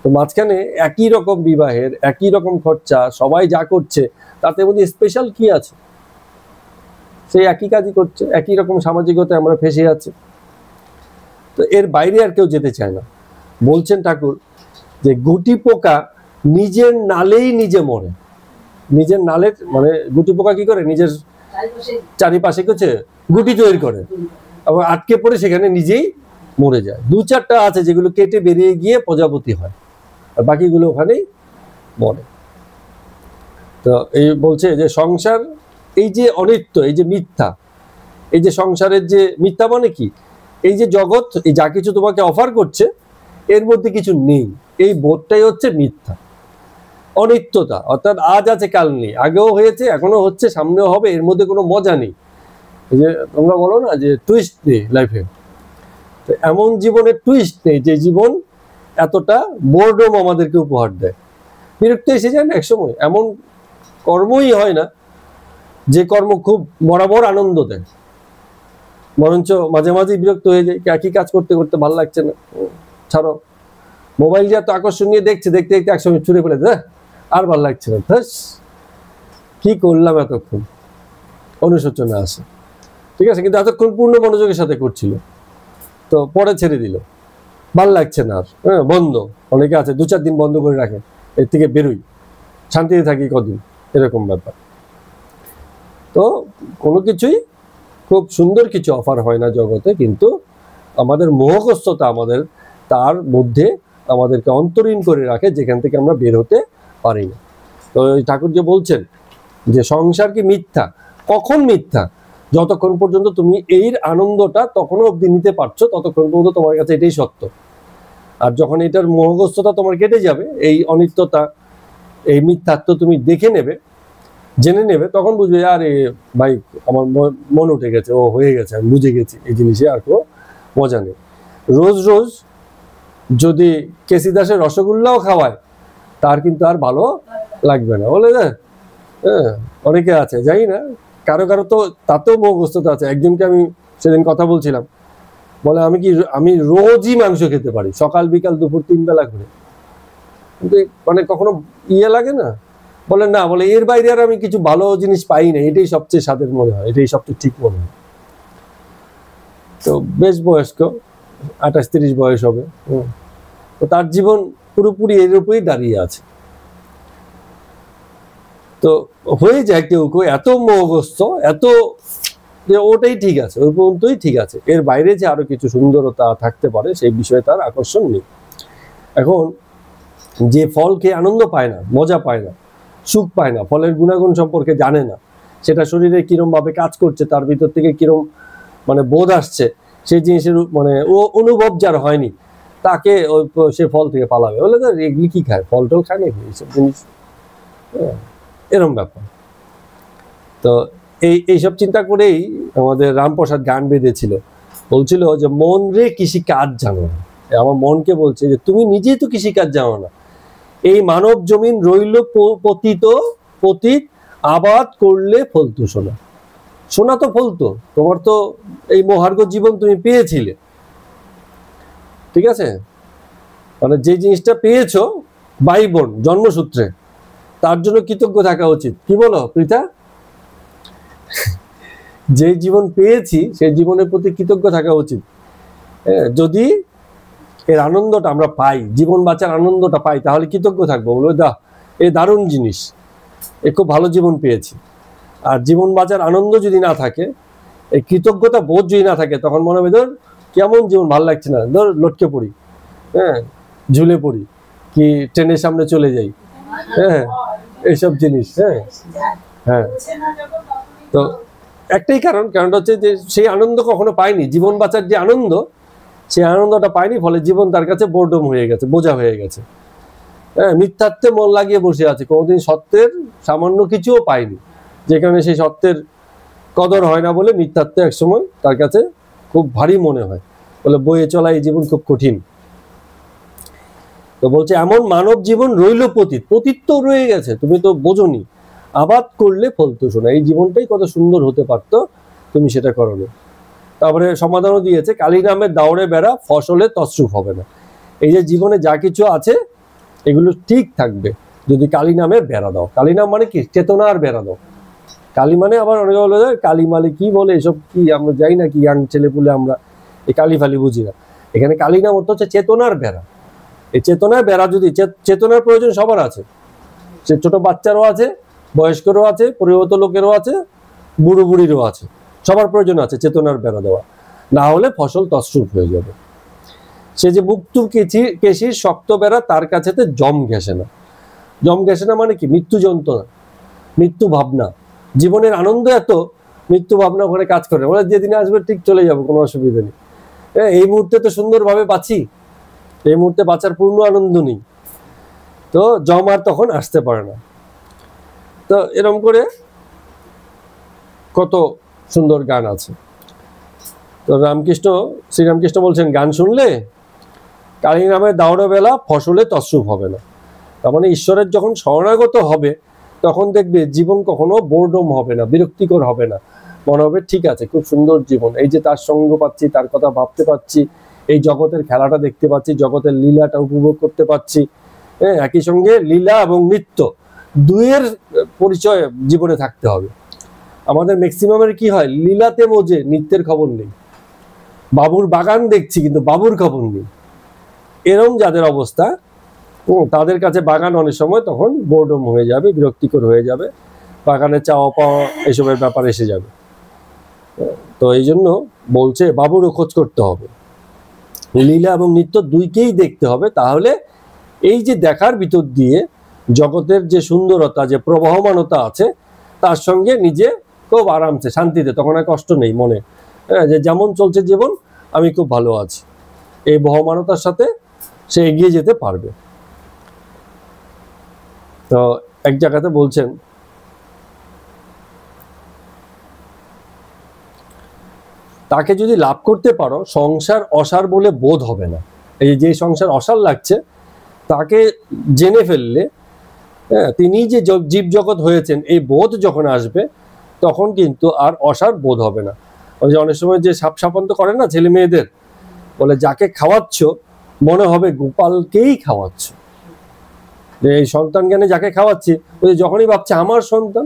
তো মাঝখানে একই রকম বিবাহের একই রকম খরচা, সবাই যা করছে, তাতে মধ্যে স্পেশাল কি আছে? সেই একই কাজই করছে, একই রকম সামাজিকতায় আমরা ফেসে আছি। তো এর বাইরে আর কেউ যেতে চায় না। বলছেন ঠাকুর যে গুটি পোকা নিজের নালেই নিজে মরে। নিজের নালের মানে গুটি পোকা কি করে? নিজের চারিপাশে কিছু গুটি তৈরি করে, আবার আটকে পড়ে সেখানে নিজেই মরে যায়। দু চারটা আছে যেগুলো কেটে বেরিয়ে গিয়ে প্রজাপতি হয়, আর বাকিগুলো ওখানেই মরে। তো এই বলছে যে সংসার এই যে অনিত্য, এই যে মিথ্যা, এই যে সংসারের যে মিথ্যা মানে কি? এই যে জগৎ, এই যা কিছু তোমাকে অফার করছে, এর মধ্যে কিছু নেই, এই বোধটাই হচ্ছে মিথ্যা। অনিত্যতা অর্থাৎ আজ আছে কাল নেই, আগেও হয়েছে, এখনো হচ্ছে, সামনেও হবে, এর মধ্যে কোনো মজা নেই। এই যে তোমরা বলো না যে টুইস্ট নেই লাইফে, তো এমন জীবনের টুইস্ট নেই যে জীবন এতটা বোরডম আমাদেরকে উপহার দেয়। বিরক্ত এসে যায় না একসময়, এমন কর্মই হয় না যে কর্ম খুব বরাবর আনন্দ দেয়, বরঞ্চ মাঝে মাঝে বিরক্ত হয়ে যায়, একই কাজ করতে করতে ভালো লাগছে না, ছাড়ো। মোবাইল যে এত আকর্ষণ নিয়ে দেখছে, দেখতে দেখতে একসঙ্গে ছুড়ে ফেলে দেয়, আর ভালো লাগছে না, কি করলাম এতক্ষণ, অনুশোচনা আসে। ঠিক আছে, কিন্তু এতক্ষণ পূর্ণ মনোযোগের সাথে করছিল, তো পরে ছেড়ে দিল, ভাল লাগছে না আর, বন্ধ। অনেকে আছে 2-4 দিন বন্ধ করে রাখে, এর থেকে বেরোই, শান্তিতে থাকি কদিন, এরকম ব্যাপার। তো কোনো কিছুই খুব সুন্দর কিছু অফার হয় না জগতে, কিন্তু আমাদের মোহগ্রস্ততা আমাদের তার মধ্যে আমাদেরকে অন্তরীণ করে রাখে, যেখান থেকে আমরা বের হতে পারি না। তো ঠাকুর যে বলছেন যে সংসার কি মিথ্যা? কখন মিথ্যা? যতক্ষণ পর্যন্ত তুমি এর আনন্দটা তখনও অব্দি নিতে পারছো, ততক্ষণ পর্যন্ত তোমার কাছে এটাই সত্য। আর যখন এটার মোহগ্রস্ততা তোমার কেটে যাবে, এই অনিত্যতা, এই মিথ্যাত্ব তুমি দেখে নেবে, জেনে নেবে, তখন বুঝবে আরে ভাই আমার মন উঠে গেছে, ও হয়ে গেছে, আমি বুঝে গেছি, এই জিনিসে আর কোনো মজা নেই। রোজ রোজ যদি কেসি দাসের রসগোল্লাও খাওয়ায়, তার কিন্তু আর ভালো লাগবে না, বলে না। অনেকে আছে, জানি না, কারো কারো তো তাতেও মোহগ্রস্ততা আছে। একজনকে আমি সেদিন কথা বলছিলাম, বলে আমি রোজই মাংস খেতে পারি, সকাল বিকাল দুপুর 3 বেলা করে, কিন্তু মানে কখনো ইয়ে লাগে না? বলে না, বলে এর বাইরে আর আমি কিছু ভালো জিনিস পাই না, এটাই সবচেয়ে স্বাদের মনে হয়, এটাই সবচেয়ে ঠিক মনে হয়। তো বেশ বয়স্ক, 28-30 বয়স হবে। তো তার জীবন পুরোপুরি এর উপরেই দাঁড়িয়ে আছে। তো হয়ে যায় কেউ কেউ এত মোহগ্রস্ত, এত যে ওটাই ঠিক আছে, ওই পর্যন্তই ঠিক আছে, এর বাইরে যে আরো কিছু সুন্দরতা থাকতে পারে সেই বিষয়ে তার আকর্ষণ নেই। এখন যে ফল খেয়ে আনন্দ পায় না, মজা পায় না, সুখ পায় না, ফলের গুণাগুণ সম্পর্কে জানে না, সেটা শরীরে কিরম ভাবে কাজ করছে, তার ভিতর থেকে কিরম মানে বোধ আসছে, সেই জিনিসের মানে ও অনুভব যার হয়নি, তাকে সে ফল থেকে পালাবে, বলে তো এগুলি কি খায়, ফল টল খায় নাকি এইসব জিনিস, এরম ব্যাপার। তো এইসব চিন্তা করেই আমাদের রামপ্রসাদ গান বেঁধেছিল, বলছিল যে মন রে কৃষি কাজ জানো না। আমার মনকে বলছে যে তুমি নিজেই তো কৃষি কাজ জানো না, এই মানব জমিন রইল পতিত, আবাদ করলে ফলতো সোনা। সোনা তো ফলতো, তোমার তো এই মহার্ঘ জীবন তুমি পেয়েছিলে, ঠিক আছে, মানে যে জিনিসটা পেয়েছো ভাই বোন জন্মসূত্রে, তার জন্য কৃতজ্ঞ থাকা উচিত। কি বলো প্রীতা? যে জীবন পেয়েছি সেই জীবনের প্রতি কৃতজ্ঞ থাকা উচিত। যদি এর আনন্দটা আমরা পাই, জীবন বাঁচার আনন্দটা পাই, তাহলে কৃতজ্ঞ থাকবো, বলবো দা এ দারুণ জিনিস, এ খুব ভালো জীবন পেয়েছি। আর জীবন বাঁচার আনন্দ যদি না থাকে, এই কৃতজ্ঞতা বোধ যদি না থাকে, তখন মনে হবে ধর কেমন জীবন, ভালো লাগছে না, ধর লটকে পড়ি, ঝুলে পড়ি, কি ট্রেনের সামনে চলে যাই, এইসব জিনিস। হ্যাঁ, তো একটাই কারণটা হচ্ছে যে সেই আনন্দ কখনো পায়নি, জীবন বাঁচার যে আনন্দ, সেই আনন্দটা পায়নি, ফলে জীবন তার কাছে বোরডম হয়ে গেছে, বোঝা হয়ে গেছে। মিথ্যাত্বে মন লাগিয়ে বসে আছে, কোনোদিন সত্যের সামান্য কিছুও পায়নি, যেখানে সেই সত্যের কদর হয় না বলে মিথ্যাত্ব একসময় তার কাছে খুব ভারী মনে হয়, বলে বয়ে চলা এই জীবন খুব কঠিন। তো বলছে এমন মানব জীবন রইল পতিত তো রয়ে গেছে, তুমি তো বোঝনি, আবাদ করলে ফলতো সোনা। এই জীবনটাই কত সুন্দর হতে পারতো, তুমি সেটা করোনি। তারপরে সমাধানও দিয়েছে, কালী নামের দাওড়ে বেড়া, ফসলে তছরূপ হবে না। এই যে জীবনে যা কিছু আছে এগুলো ঠিক থাকবে যদি কালী নামের বেড়া দাও। কালী নাম মানে কি? চেতনার বেড়া দাও। কালী মানে আবার অনেকে বলে কালী মালি কি বলে, এসব কি আমরা যাই না, কি ইয়াং ছেলে পুলে আমরা এই কালী ফালি বুঝি না। এখানে কালী নাম অর্থ হচ্ছে চেতনার বেড়া। এই চেতনার বেড়া যদি, চেতনার প্রয়োজন সবার আছে, সে ছোট বাচ্চারও আছে, বয়স্করও আছে, পরিবর্ত লোকেরও আছে, বুড়ো বুড়িরও আছে, সবার প্রয়োজন আছে চেতনার বেড়া দেওয়া, না হলে ফসল তছরূপ হয়ে যাবে। সে যে মুক্ত কেশির শক্ত বেড়া, তার কাছে জম ঘেঁষে না। জম ঘেঁষে না মানে কি? মৃত্যু যন্ত্রণা, মৃত্যু ভাবনা, জীবনের আনন্দ এত, মৃত্যু ভাবনা ওখানে কাজ করে, ওরা যেদিন আসবে ঠিক চলে যাবো, কোনো অসুবিধা নেই। এই মুহূর্তে তো সুন্দরভাবে বাঁচি, এই মুহূর্তে বাঁচার পূর্ণ আনন্দ নেই, তো জম আর তখন আসতে পারে না। তো এরকম করে কত সুন্দর গান আছে। তো শ্রীরামকৃষ্ণ বলছেন, গান শুনলে কালী নামে দাওড়ে বেলা, ফসলে তছরূপ হবে না। তার মানে ঈশ্বরের যখন শরণাগত হবে, তখন দেখবে জীবন কখনো বোরডম হবে না, বিরক্তিকর হবে না, মনে হবে ঠিক আছে, খুব সুন্দর জীবন, এই যে তার সঙ্গ পাচ্ছি, তার কথা ভাবতে পারছি, এই জগতের খেলাটা দেখতে পাচ্ছি, জগতের লীলাটা উপভোগ করতে পারছি। একই সঙ্গে লীলা এবং নৃত্য দুইয়ের পরিচয় জীবনে থাকতে হবে। আমাদের ম্যাক্সিমামের কি হয়, লীলাতে মজে, নৃত্যের খবর নেই, বাবুর বাগান দেখছি কিন্তু বাবুর খবর নেই। এরম যাদের অবস্থা, তাদের কাছে বাগান অনেক সময় তখন বোরডম হয়ে যাবে, বিরক্তিকর হয়ে যাবে, বাগানে চাওয়া পাওয়া এসবের ব্যাপার এসে যাবে। তো এই জন্য বলছে বাবুরও খোঁজ করতে হবে, লীলা এবং নৃত্য দুইকেই দেখতে হবে। তাহলে এই যে দেখার ভিতর দিয়ে জগতের যে সুন্দরতা, যে প্রবহমানতা আছে, তার সঙ্গে নিজে খুব আরামসে শান্তিতে, তখন আর কষ্ট নেই মনে, যে যেমন চলছে জীবন আমি খুব ভালো আছি, এই বহমানতার সাথে সে এগিয়ে যেতে পারবে। তো এক জায়গাতে বলছেন, তাকে যদি লাভ করতে পারো, সংসার অসার বলে বোধ হবে না। এই যে সংসার অসার লাগছে, তাকে জেনে ফেললে, তিনি যে জীব জগৎ হয়েছেন এই বোধ যখন আসবে, তখন কিন্তু আর অসার বোধ হবে না। ওই যে অনেক সময় যে সাপ সাপান্ত করে না ছেলে মেয়েদের, বলে যাকে খাওয়াচ্ছ মনে হবে গোপালকেই খাওয়াচ্ছ। যে এই সন্তান জ্ঞানে যাকে খাওয়াচ্ছি, ওই যখনই ভাবছে আমার সন্তান,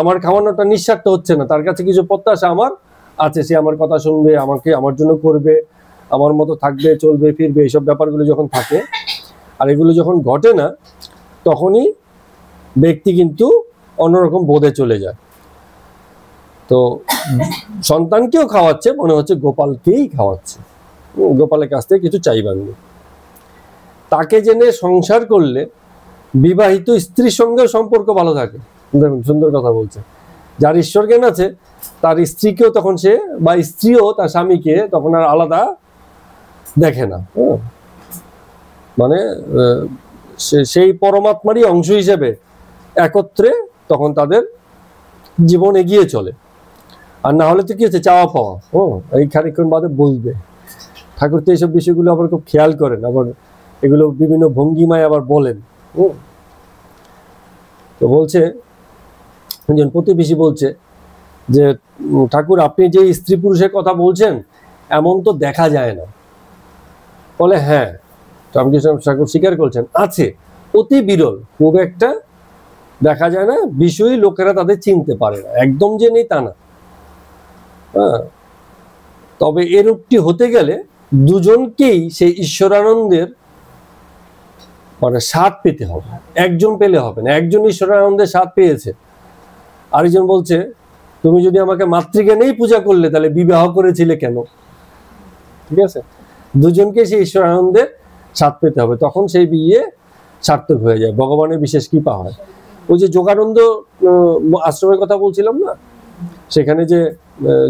আমার খাওয়ানোটা নিঃস্বার্থ হচ্ছে না, তার কাছে কিছু প্রত্যাশা আমার আছে, সে আমার কথা শুনবে, আমাকে আমার জন্য করবে, আমার মতো থাকবে, চলবে, ফিরবে, এইসব ব্যাপারগুলো যখন থাকে আর এগুলো যখন ঘটে না, তখনই ব্যক্তি কিন্তু অন্যরকম বোধে চলে যায়। তো সন্তানকেও খাওয়াচ্ছে, মনে হচ্ছে গোপালকেই খাওয়াচ্ছে, গোপালের কাছ থেকে কিছু চাইবার নেই। তাকে জেনে সংসার করলে বিবাহিত স্ত্রীর সঙ্গেও সম্পর্ক ভালো থাকে। দেখুন সুন্দর কথা বলছে, যার ঈশ্বর জ্ঞান আছে তার স্ত্রীকেও তখন সে, বা স্ত্রীও তার স্বামীকে তখন আর আলাদা দেখে না, মানে সেই পরমাত্মারই অংশ হিসেবে একত্রে তখন তাদের জীবন এগিয়ে চলে। আর না হলে তো কি হচ্ছে, চাওয়া পাওয়া, এই খানিকক্ষণ বাদে বলবে। ঠাকুর তো এইসব বিষয়গুলো আবার খুব খেয়াল করেন, আবার এগুলো বিভিন্ন ভঙ্গিমায় আবার বলেন। তো বলছে, একজন প্রতিবেশী বলছে যে ঠাকুর আপনি যে স্ত্রী পুরুষের কথা বলছেন এমন তো দেখা যায় না। বলে হ্যাঁ, রামকৃষ্ণ ঠাকুর স্বীকার করছেন, আছে, অতি বিরল, খুব একটা দেখা যায় না, বিষয়ই লোকেরা তাদের চিনতে পারে না, একদম যে নেই তা না। তবে এরূপটি হতে গেলে দুজনকেই সেই ঈশ্বরানন্দের মানে স্বাদ পেতে হবে, একজন পেলে হবে না। একজন ঈশ্বরানন্দের স্বাদ পেয়েছে, আরেকজন বলছে তুমি যদি আমাকে মাতৃজ্ঞানেই পূজা করলে তাহলে বিবাহ করেছিলে কেন? ঠিক আছে, দুজনকে সেই ঈশ্বরানন্দের স্বাদ পেতে হবে, তখন সেই বিয়ে সার্থক হয়ে যায়, ভগবানের বিশেষ কৃপা হয়। ওই যে যোগানন্দ আশ্রমের কথা বলছিলাম না, সেখানে যে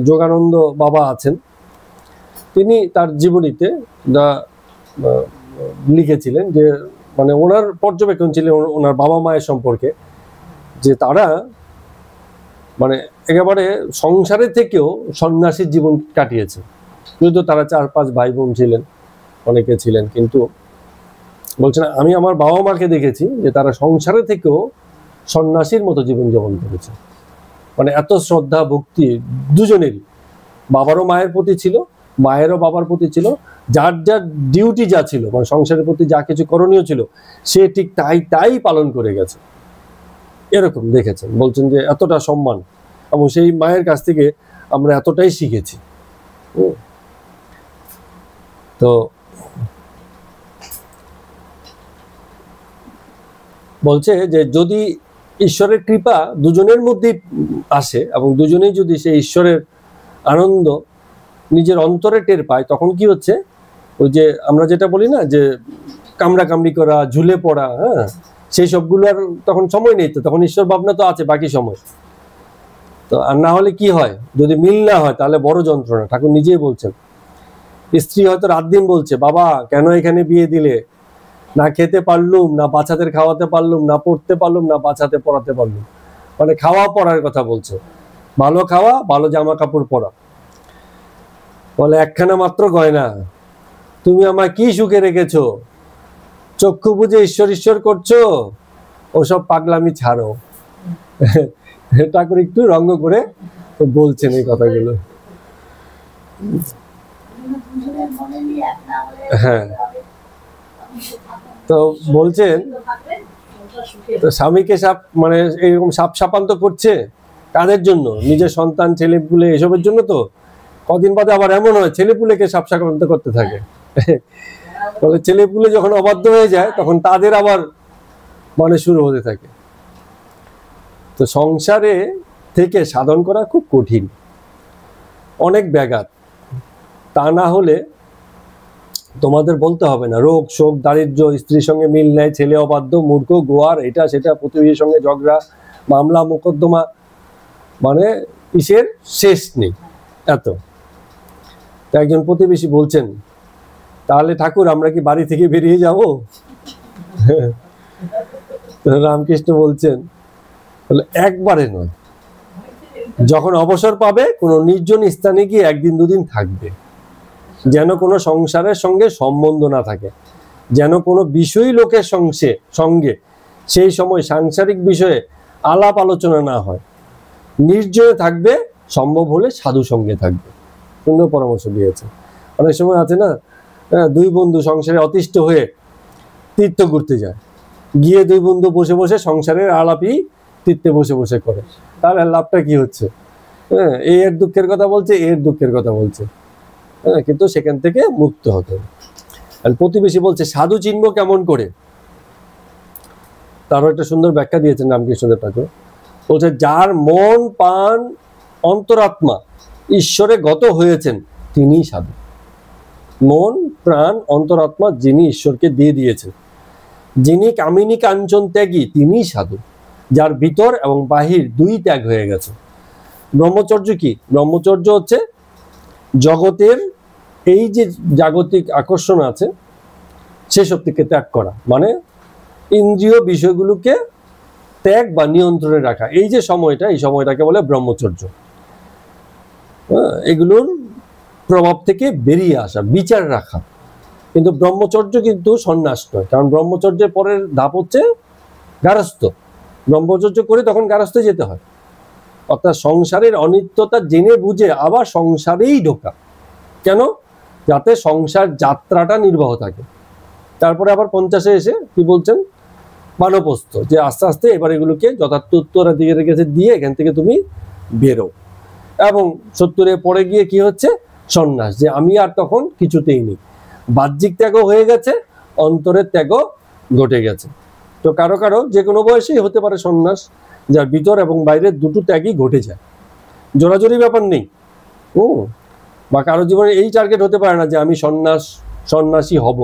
যোগানন্দ বাবা আছেন, তিনি তার জীবনীতে লিখেছিলেন যে মানে ওনার পর্যবেক্ষণ ছিলেন ওনার বাবা মায়ের সম্পর্কে, যে তারা মানে একেবারে সংসারে থেকেও সন্ন্যাসীর জীবন কাটিয়েছে। যদিও তারা 4-5 ভাই বোন ছিলেন, অনেকে ছিলেন, কিন্তু বলছেন আমি আমার বাবা মাকে দেখেছি যে তারা সংসারে থেকেও সন্ন্যাসীর মতো জীবন যাপন করেছে। মানে এত শ্রদ্ধা ভক্তি দুজনেরই, বাবারও মায়ের প্রতি ছিল, মায়েরও বাবার প্রতি ছিল, যার যার ডিউটি যা ছিল মানে সংসারের প্রতি যা কিছু করণীয় ছিল সে ঠিক তাই পালন করে গেছে, এরকম দেখেছেন। বলছেন যে এতটা সম্মান, এবং সেই মায়ের কাছ থেকে আমরা এতটাই শিখেছি। তো বলছে যে যদি ঈশ্বরের কৃপা দুজনের মধ্যেই আসে এবং দুজনেই যদি সেই ঈশ্বরের আনন্দ নিজের অন্তরে টের পায়, তখন কি হচ্ছে, ওই যে আমরা যেটা বলি না যে কামড়াকামড়ি করা, ঝুলে পড়া, হ্যাঁ, সেই সবগুলো আর তখন সময় নেই। তো তখন ঈশ্বর ভাবনা তো আছে বাকি সময়। তো আর না হলে কি হয়, যদি মিল না হয় তাহলে বড় যন্ত্রণা। ঠাকুর নিজেই বলছেন, স্ত্রী হয়তো রাত দিন বলছে বাবা কেন এখানে বিয়ে দিলে, না খেতে পারলুম, না বাচ্চাদের খাওয়াতে পারলুম, না পড়তে পারলুম, না বাচ্চাতে পড়াতে পারলুম। মানে খাওয়া পড়ার কথা বলছে, ভালো খাওয়া, ভালো জামা কাপড় পরা। বলে একখানা মাত্র গয়না, তুমি আমায় কি সুখে রেখেছো, চক্ষু বুঝে ঈশ্বর ঈশ্বর করছো, ওসব পাগলামি ছাড়ো। ঠাকুর একটু রঙ্গ করে বলছেন এই কথাগুলো। হ্যাঁ, তো বলছেন তো স্বামীকে সাপ মানে এরকম সাপ সাপান্ত করছে কাদের জন্য, নিজের সন্তান ছেলেপুলে এসবের জন্য। তো কদিন বাদে আবার এমন হয় ছেলেপুলেকে সাপ সাপান্ত করতে থাকে। তবে ছেলেপুলে যখন অবাধ্য হয়ে যায় তখন তাদের আবার মানে শুরু হতে থাকে। তো সংসারে থেকে সাধন করা খুব কঠিন, অনেক ব্যাঘাত। তা না হলে তোমাদের বলতে হবে না, রোগ শোক দারিদ্র, স্ত্রীর সঙ্গে মিল নেয়, ছেলে অবাধ্য মূর্খ গোয়ার, এটা সেটা, প্রতিবেশীর সঙ্গে ঝগড়া, মামলা মোকদ্দমা, মানে ইসের শেষ নেই এত। একজন প্রতিবেশী বলছেন তাহলে ঠাকুর আমরা কি বাড়ি থেকে বেরিয়ে যাব? রামকৃষ্ণ বলছেন একবারে নয়, যখন অবসর পাবে কোনো নির্জন স্থানে গিয়ে 1 দিন 2 দিন থাকবে, যেন কোনো সংসারের সঙ্গে সম্বন্ধ না থাকে, যেন কোনো বিষয়ী লোকের সঙ্গে সেই সময় সাংসারিক বিষয়ে আলাপ আলোচনা না হয়, নির্জনে থাকবে, সম্ভব হলে সাধু সঙ্গে থাকবে। সুন্দর পরামর্শ দিয়েছে। অনেক সময় আছে না, 2 বন্ধু সংসারে অতিষ্ঠ হয়ে তীর্থ ঘুরতে যায়, গিয়ে 2 বন্ধু বসে বসে সংসারের আলাপই তীর্থে বসে বসে করে, তাহলে লাভটা কি হচ্ছে? হ্যাঁ, এর দুঃখের কথা বলছে, এর দুঃখের কথা বলছে, হ্যাঁ, কিন্তু সেখান থেকে মুক্ত হতে হবে। আর প্রতিবেশী বলছে সাধু চিনব কেমন করে, তারও একটা সুন্দর ব্যাখ্যা দিয়েছেন রামকৃষ্ণদেব ঠাকুর। বলছে যার মন প্রাণ অন্তরাত্মা ঈশ্বরে গত হয়েছেন তিনিই সাধু। মন প্রাণ অন্তরাত্মা যিনি ঈশ্বরকে দিয়ে দিয়েছেন, যিনি কামিনী কাঞ্চন ত্যাগী তিনিই সাধু, যার ভিতর এবং বাহির দুই ত্যাগ হয়ে গেছে। ব্রহ্মচর্য কি? ব্রহ্মচর্য হচ্ছে জগতের এই যে জাগতিক আকর্ষণ আছে সেসব থেকে ত্যাগ করা, মানে ইন্দ্রিয় বিষয়গুলোকে ত্যাগ বা নিয়ন্ত্রণে রাখা। এই যে সময়টা, এই সময়টাকে বলে ব্রহ্মচর্য। এগুলোর প্রভাব থেকে বেরিয়ে আসা, বিচার রাখা। কিন্তু ব্রহ্মচর্য কিন্তু সন্ন্যাস নয়, কারণ ব্রহ্মচর্যের পরের ধাপ হচ্ছে গারস্থ। ব্রহ্মচর্য করে তখন গারস্থে যেতে হয়, অর্থাৎ সংসারের অনিত্যতা জেনে বুঝে আবার সংসারেই ঢোকা। কেন? যাতে সংসার যাত্রাটা নির্বাহ থাকে। তারপরে আবার 50-এ এসে কি বলছেন? বানপ্রস্থ, যে আস্তে আস্তে এবার এগুলোকে যথার্থ উত্তরাধিকারের কাছে দিয়ে এখান থেকে তুমি বেরো। এবং 70-এ পরে গিয়ে কি হচ্ছে? সন্ন্যাস, যে আমি আর তখন কিছুতেই নেই। বাহ্যিক ত্যাগও হয়ে গেছে, অন্তরের ত্যাগও ঘটে গেছে। তো কারো কারো যে কোনো বয়সেই হতে পারে সন্ন্যাস, যার ভিতর এবং বাইরের দুটো ত্যাগই ঘটে যায়, জোরাজোরি ব্যাপার নেই। বা কারো জীবনে এই টার্গেট হতে পারে না যে আমি সন্ন্যাসী হব।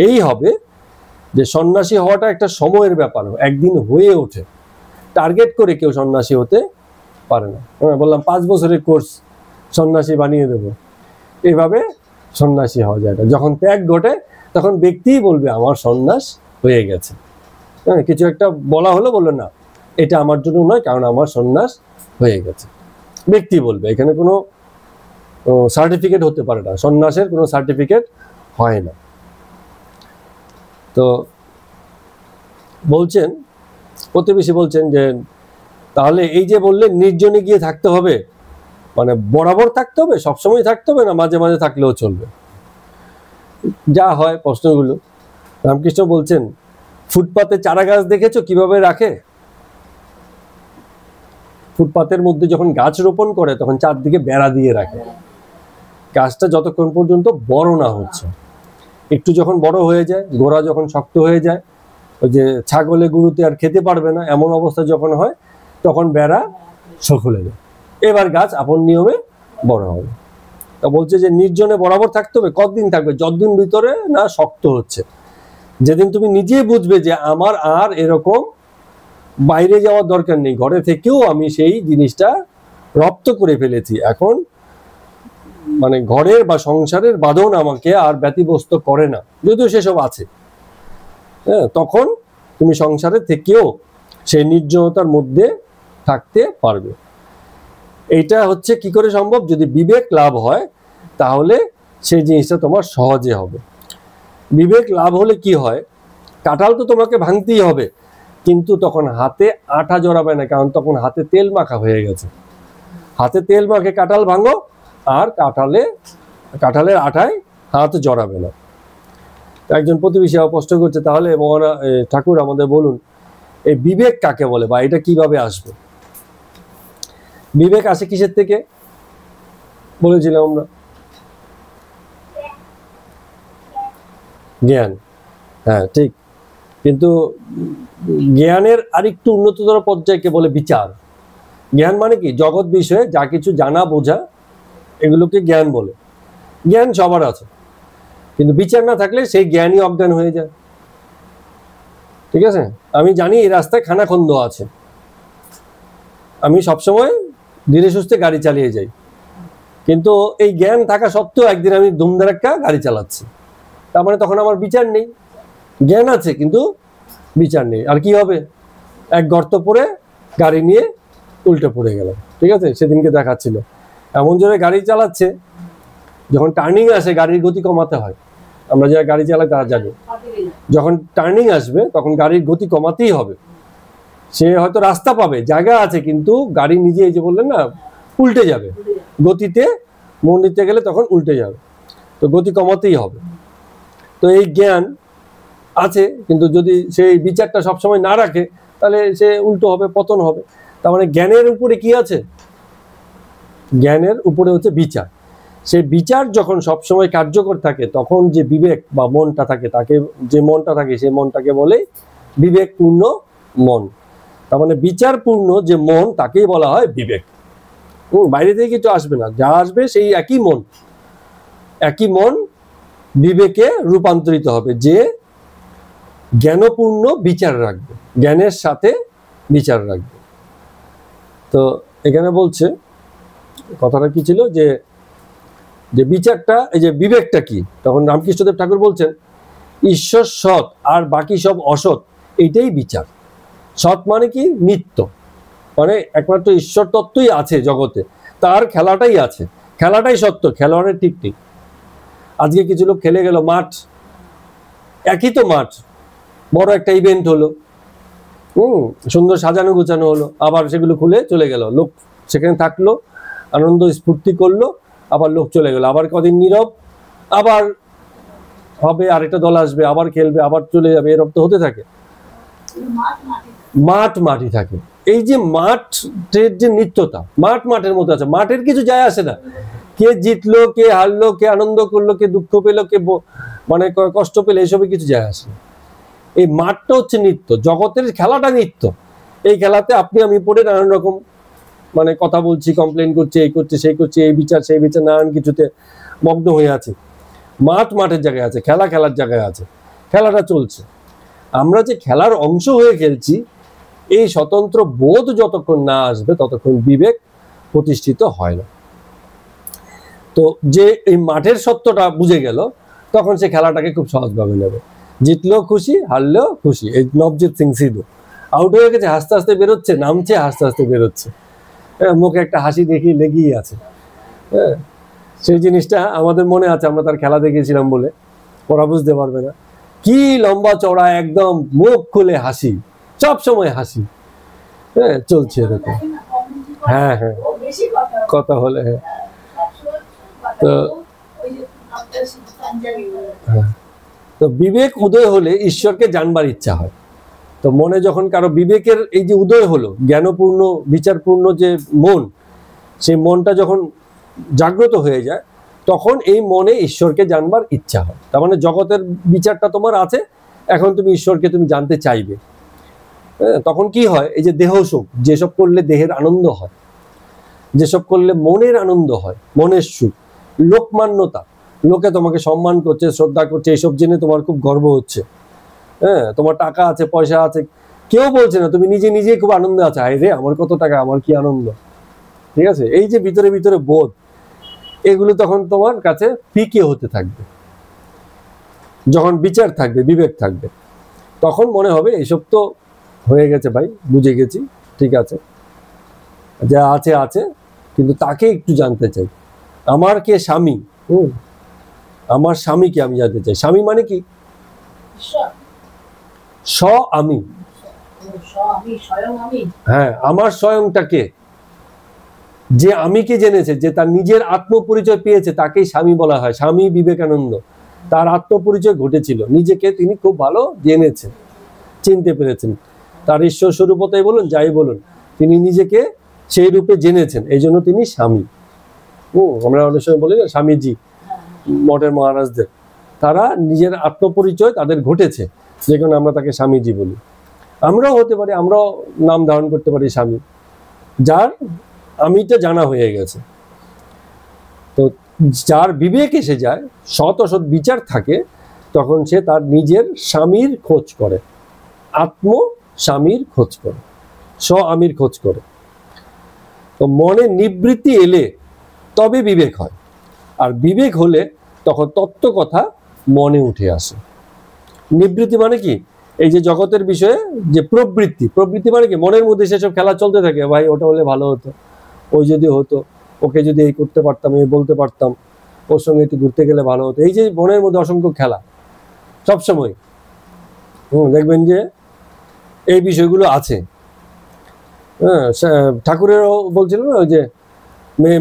এই হবে যে সন্ন্যাসী হওয়াটা একটা সময়ের ব্যাপার, একদিন হয়ে ওঠে। টার্গেট করে কেউ সন্ন্যাসী হতে পারে না। বললাম 5 বছরের কোর্স, সন্ন্যাসী বানিয়ে দেব, এইভাবে সন্ন্যাসী হওয়া যায় না। যখন ত্যাগ ঘটে তখন ব্যক্তিই বলবে আমার সন্ন্যাস হয়ে গেছে। হ্যাঁ, কিছু একটা বলা হলো, বললো না এটা আমার জন্য নয়, কারণ আমার সন্ন্যাস হয়ে গেছে। ব্যক্তি বলবে, এখানে কোনো সার্টিফিকেট হতে পারে না, সন্ন্যাসের কোনো সার্টিফিকেট হয় না। তো বলছেন প্রতিবেশী বলছেন যে তাহলে এই যে বললেন নির্জনে গিয়ে থাকতে হবে, মানে বরাবর থাকতে হবে, সবসময় থাকতে হবে, না মাঝে মাঝে থাকলেও চলবে? যা হয় প্রশ্নগুলো। রামকৃষ্ণ বলছেন ফুটপাতে চারা গাছ দেখেছো কিভাবে রাখে? ফুটপাতের মধ্যে যখন গাছ রোপণ করে তখন চারদিকে বেড়া দিয়ে রাখে, গাছটা যতক্ষণ পর্যন্ত বড় না হচ্ছে। একটু যখন বড় হয়ে যায়, গোড়া যখন শক্ত হয়ে যায়, ওই যে ছাগলে গরুতে আর খেতে পারবে না এমন অবস্থা যখন হয়, তখন বেড়া খুলে যায়, এবার গাছ আপন নিয়মে বড় হবে। তা বলছে যে নির্জনে বরাবর থাকতে হবে। কতদিন থাকবে? যতদিন ভিতরে না শক্ত হচ্ছে। যেদিন তুমি নিজেই বুঝবে যে আমার আর এরকম বাইরে যাওয়ার দরকার নেই, ঘরে থেকেও আমি সেই জিনিসটা রপ্ত করে ফেলেছি, এখন মানে ঘরের বা সংসারের বাঁধন আমাকে আর ব্যতিব্যস্ত করে না, যদিও সেসব আছে, হ্যাঁ, তখন তুমি সংসারে থেকেও সেই নির্জনতার মধ্যে থাকতে পারবে। এইটা হচ্ছে কি করে সম্ভব? যদি বিবেক লাভ হয়, তাহলে সেই জিনিসটা তোমার সহজে হবে। বিবেক লাভ হলে কি হয়? কাঁঠাল তো তোমাকে ভাঙতেই হবে, কিন্তু তখন হাতে আঠা জড়াবে না, কারণ তখন হাতে তেল মাখা হয়ে গেছে। হাতে তেল মাখে কাঁঠাল ভাঙো, আর কাঁঠালের আঠায় হাত জড়াবে না। একজন প্রতিবেশী প্রশ্ন করছে, তাহলে ঠাকুর আমাদের বলুন এই বিবেক কাকে বলে, বা এটা কিভাবে আসবে? বিবেক আসে কিসের থেকে বলেছিলাম আমরা? জ্ঞান। হ্যাঁ, ঠিক। কিন্তু জ্ঞানের আরেকটু উন্নততর পর্যায়কে বলে বিচার। জ্ঞান মানে কি? জগৎ বিষয়ে যা কিছু জানা বোঝা, এগুলোকে জ্ঞান বলে। জ্ঞান সবার আছে, কিন্তু বিচার না থাকলে সেই জ্ঞানই অজ্ঞান হয়ে যায়। ঠিক আছে? আমি জানি এই রাস্তায় খানাখন্দ আছে, আমি সবসময় ধীরে সুস্থে গাড়ি চালিয়ে যাই, কিন্তু এই জ্ঞান থাকা সত্ত্বেও একদিন আমি ধুমধারাক্কা গাড়ি চালাচ্ছি, তার মানে তখন আমার বিচার নেই। জ্ঞান আছে কিন্তু বিচার নেই, আর কি হবে? এক গর্ত পড়ে গাড়ি নিয়ে উল্টে পড়ে গেল। ঠিক আছে? সেদিনকে দেখাচ্ছিল এমন জোরে গাড়ি চালাচ্ছে, যখন টার্নিং আসে গাড়ির গতি কমাতে হয়। আমরা যারা গাড়ি চালাই তারা জানি, যখন টার্নিং আসবে তখন গাড়ির গতি কমাতেই হবে। সে হয়তো রাস্তা পাবে, জায়গা আছে, কিন্তু গাড়ি নিজে, এই যে বললেন না, উল্টে যাবে, গতিতে মন দিতে গেলে তখন উল্টে যাবে, তো গতি কমাতেই হবে। তো এই জ্ঞান আছে, কিন্তু যদি সেই বিচারটা সবসময় না রাখে, তাহলে সে উল্টো হবে, পতন হবে। তার মানে জ্ঞানের উপরে কি আছে? জ্ঞানের উপরে হচ্ছে বিচার। সেই বিচার যখন সবসময় কার্যকর থাকে তখন যে বিবেক বা মনটা থাকে, তাকে যে মনটা থাকে সেই মনটাকে বলে বিবেকপূর্ণ মন। তার মানে বিচারপূর্ণ যে মন তাকেই বলা হয় বিবেক। বাইরে থেকে কিছু আসবে না, যা আসবে সেই একই মন বিবেকে রূপান্তরিত হবে, যে জ্ঞানপূর্ণ বিচার রাখবে, জ্ঞানের সাথে বিচার রাখবে। তো এখানে বলছে কথাটা কি ছিল, যে বিচারটা, এই যে বিবেকটা কি, তখন রামকৃষ্ণদেব ঠাকুর বলছেন ঈশ্বর সৎ আর বাকি সব অসৎ, এইটাই বিচার। সৎ মানে কি? নিত্য, মানে একমাত্র ঈশ্বর তত্ত্বই আছে জগতে, তার খেলাটাই আছে, খেলাটাই সত্য, খেলোয়াড়ের ঠিক নেই। আজকে কিছু লোক খেলে গেল, মাঠ একই তো মাঠ, বড় একটা ইভেন্ট হলো, সুন্দর সাজানো গোছানো হলো, আবার সেগুলো খুলে চলে গেল, লোক সেখানে থাকলো, আনন্দ স্ফূর্তি করলো, আবার লোক চলে গেল, আবার কদিন নীরব, আবার হবে আরেকটা দল আসবে, আবার খেলবে, আবার চলে যাবে, এরকম তো হতে থাকে। মাঠ মাঠই থাকে। এই যে মাঠের যে নিত্যতা, মাঠের মতো আছে, মাঠের কিছু যায় আসে না, কে জিতলো, কে হারলো, কে আনন্দ করলো, কে দুঃখ পেলো, কে মানে কষ্ট পেলো, এইসবে কিছু যায় আসে না। এই মাঠটা হচ্ছে নিত্য, জগতের খেলাটা নিত্য। এই খেলাতে আপনি আমি পড়ে নানান রকম মানে কথা বলছি, কমপ্লেন করছি, এই করছে সেই করছে, এই বিচার সেই বিচার, নানান কিছুতে মগ্ন হয়ে আছে। মাঠের জায়গায় আছে, খেলার জায়গায় আছে, খেলাটা চলছে। আমরা যে খেলার অংশ হয়ে খেলছি, এই স্বতন্ত্র বোধ যতক্ষণ না আসবে ততক্ষণ বিবেক প্রতিষ্ঠিত হয় না। তো যে এই মাঠের সত্যটা বুঝে গেল, তখন সে খেলাটাকে খুব সহজভাবে নেবে, জিতলেও খুশি, হারলেও খুশি। এই নবজিৎ সিং সিধু আউট হয়ে গেছে, হাসতে হাসতে বেরোচ্ছে, নামছে, হাসতে হাসতে বেরোচ্ছে, মুখে একটা হাসি দেখি লেগেই আছে। হ্যাঁ, সেই জিনিসটা আমাদের মনে আছে, আমরা তার খেলা দেখেছিলাম বলে, ওরা বুঝতে পারবে না। কি লম্বা চড়া, একদম মুখ খুলে হাসি, সব সময় হাসি, হ্যাঁ চলছে এরকম। হ্যাঁ, কথা হলে, হ্যাঁ। তো বিবেক উদয় হলে ঈশ্বরকে জানবার ইচ্ছা হয়। তো মনে যখন কারো বিবেকের এই যে উদয় হলো, জ্ঞানপূর্ণ বিচারপূর্ণ যে মন, সেই মনটা যখন জাগ্রত হয়ে যায়, তখন এই মনে ঈশ্বরকে জানবার ইচ্ছা হয়। তার মানে জগতের বিচারটা তোমার আছে, এখন তুমি ঈশ্বরকে তুমি জানতে চাইবে। তখন কি হয়, এই যে দেহ সুখ, যেসব করলে দেহের আনন্দ হয়, যেসব করলে মনের আনন্দ হয়, মনের সুখ, লোকমান্যতা, লোকে তোমাকে সম্মান করছে, শ্রদ্ধা করছে, এইসব জেনে তোমার খুব গর্ব হচ্ছে। হ্যাঁ, তোমার টাকা আছে, পয়সা আছে, কেউ বলছে না, তুমি নিজে খুব আনন্দে আছো, হায় রে আমার কত টাকা, আমার কি আনন্দ। ঠিক আছে, এই যে ভিতরে ভিতরে বোধ, এগুলো তখন তোমার কাছে ফিকে হতে থাকবে। যখন বিচার থাকবে, বিবেক থাকবে, তখন মনে হবে এইসব তো হয়ে গেছে ভাই, বুঝে গেছি, ঠিক আছে, যা আছে আছে, কিন্তু তাকে একটু জানতে চাই। আমার কে স্বামী, আমার স্বামীকে আমি জানতে চাই। স্বামী মানে কি? আমি। হ্যাঁ, আমার স্বয়ংটা কে? যে আমিকে জেনেছে, যে তার নিজের আত্মপরিচয় পেয়েছে, তাকেই স্বামী বলা হয়। স্বামী বিবেকানন্দ, তার আত্মপরিচয় ঘটেছিল, নিজেকে তিনি খুব ভালো জেনেছেন, চিনতে পেরেছেন। তার ঈশ্বর স্বরূপতাই বলুন, যাই বলুন, তিনি নিজেকে সেই রূপে জেনেছেন, এই জন্য তিনি স্বামী। আমরা অনেক সময় বলি না, স্বামীজি, মঠের মহারাজদের, তারা নিজের আত্মপরিচয় তাদের ঘটেছে, যে কারণে আমরা তাকে স্বামীজি বলি। আমরাও হতে পারি, আমরাও নাম ধারণ করতে পারি স্বামী, যার আমিটা জানা হয়ে গেছে। তো যার বিবেক এসে যায়, সৎ অসৎ বিচার থাকে, তখন সে তার নিজের স্বামীর খোঁজ করে, আত্ম স্বামীর খোঁজ করে, আমির খোঁজ করে। তো মনে নিবৃত্তি এলে তবে বিবেক হয়, আর বিবেক হলে তখন তত্ত্ব কথা মনে উঠে আসে। নিবৃত্তি মানে কি? এই যে জগতের বিষয়ে যে প্রবৃত্তি মানে কি? মনের মধ্যে সেসব খেলা চলতে থাকে, ভাই ওটা হলে ভালো হতো, ওই যদি হতো, ওকে যদি এই করতে পারতাম, এই বলতে পারতাম, ওর সঙ্গে একটু ঘুরতে গেলে ভালো হতো। এই যে মনের মধ্যে অসংখ্য খেলা সবসময়, দেখবেন যে এই বিষয়গুলো আছে। হ্যাঁ, ঠাকুরেরও বলছিল না, ওই যে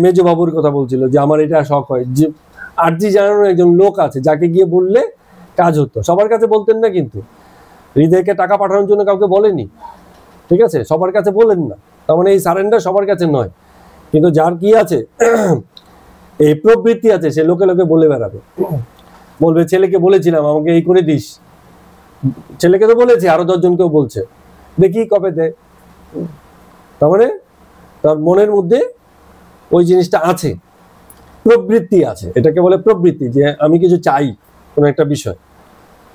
মেজো বাবুর কথা বলছিল, যে আমার এটা শখ হয়, যে আরজি জানানোর একজন লোক আছে, যাকে গিয়ে বললে কাজ হতো। সবার কাছে বলতেন না, কিন্তু হৃদয়কে টাকা পাঠানোর জন্য কাউকে বলেনি, ঠিক আছে, সবার কাছে বলেন না। তার মানে এই সারেন্ডার সবার কাছে নয়, কিন্তু যার কি আছে এই প্রবৃত্তি আছে, সে লোকে লোকে বলে বেড়াবে, বলবে ছেলেকে বলেছিলাম আমাকে এই করে দিস, ছেলেকে তো বলেছে আরো 10 জনকেও বলছে, দেখি কবে দেয়। তার মানে তার মনের মধ্যে ওই জিনিসটা আছে, প্রবৃত্তি আছে, এটাকে বলে প্রবৃত্তি, যে আমি কিছু চাই কোনো একটা বিষয়।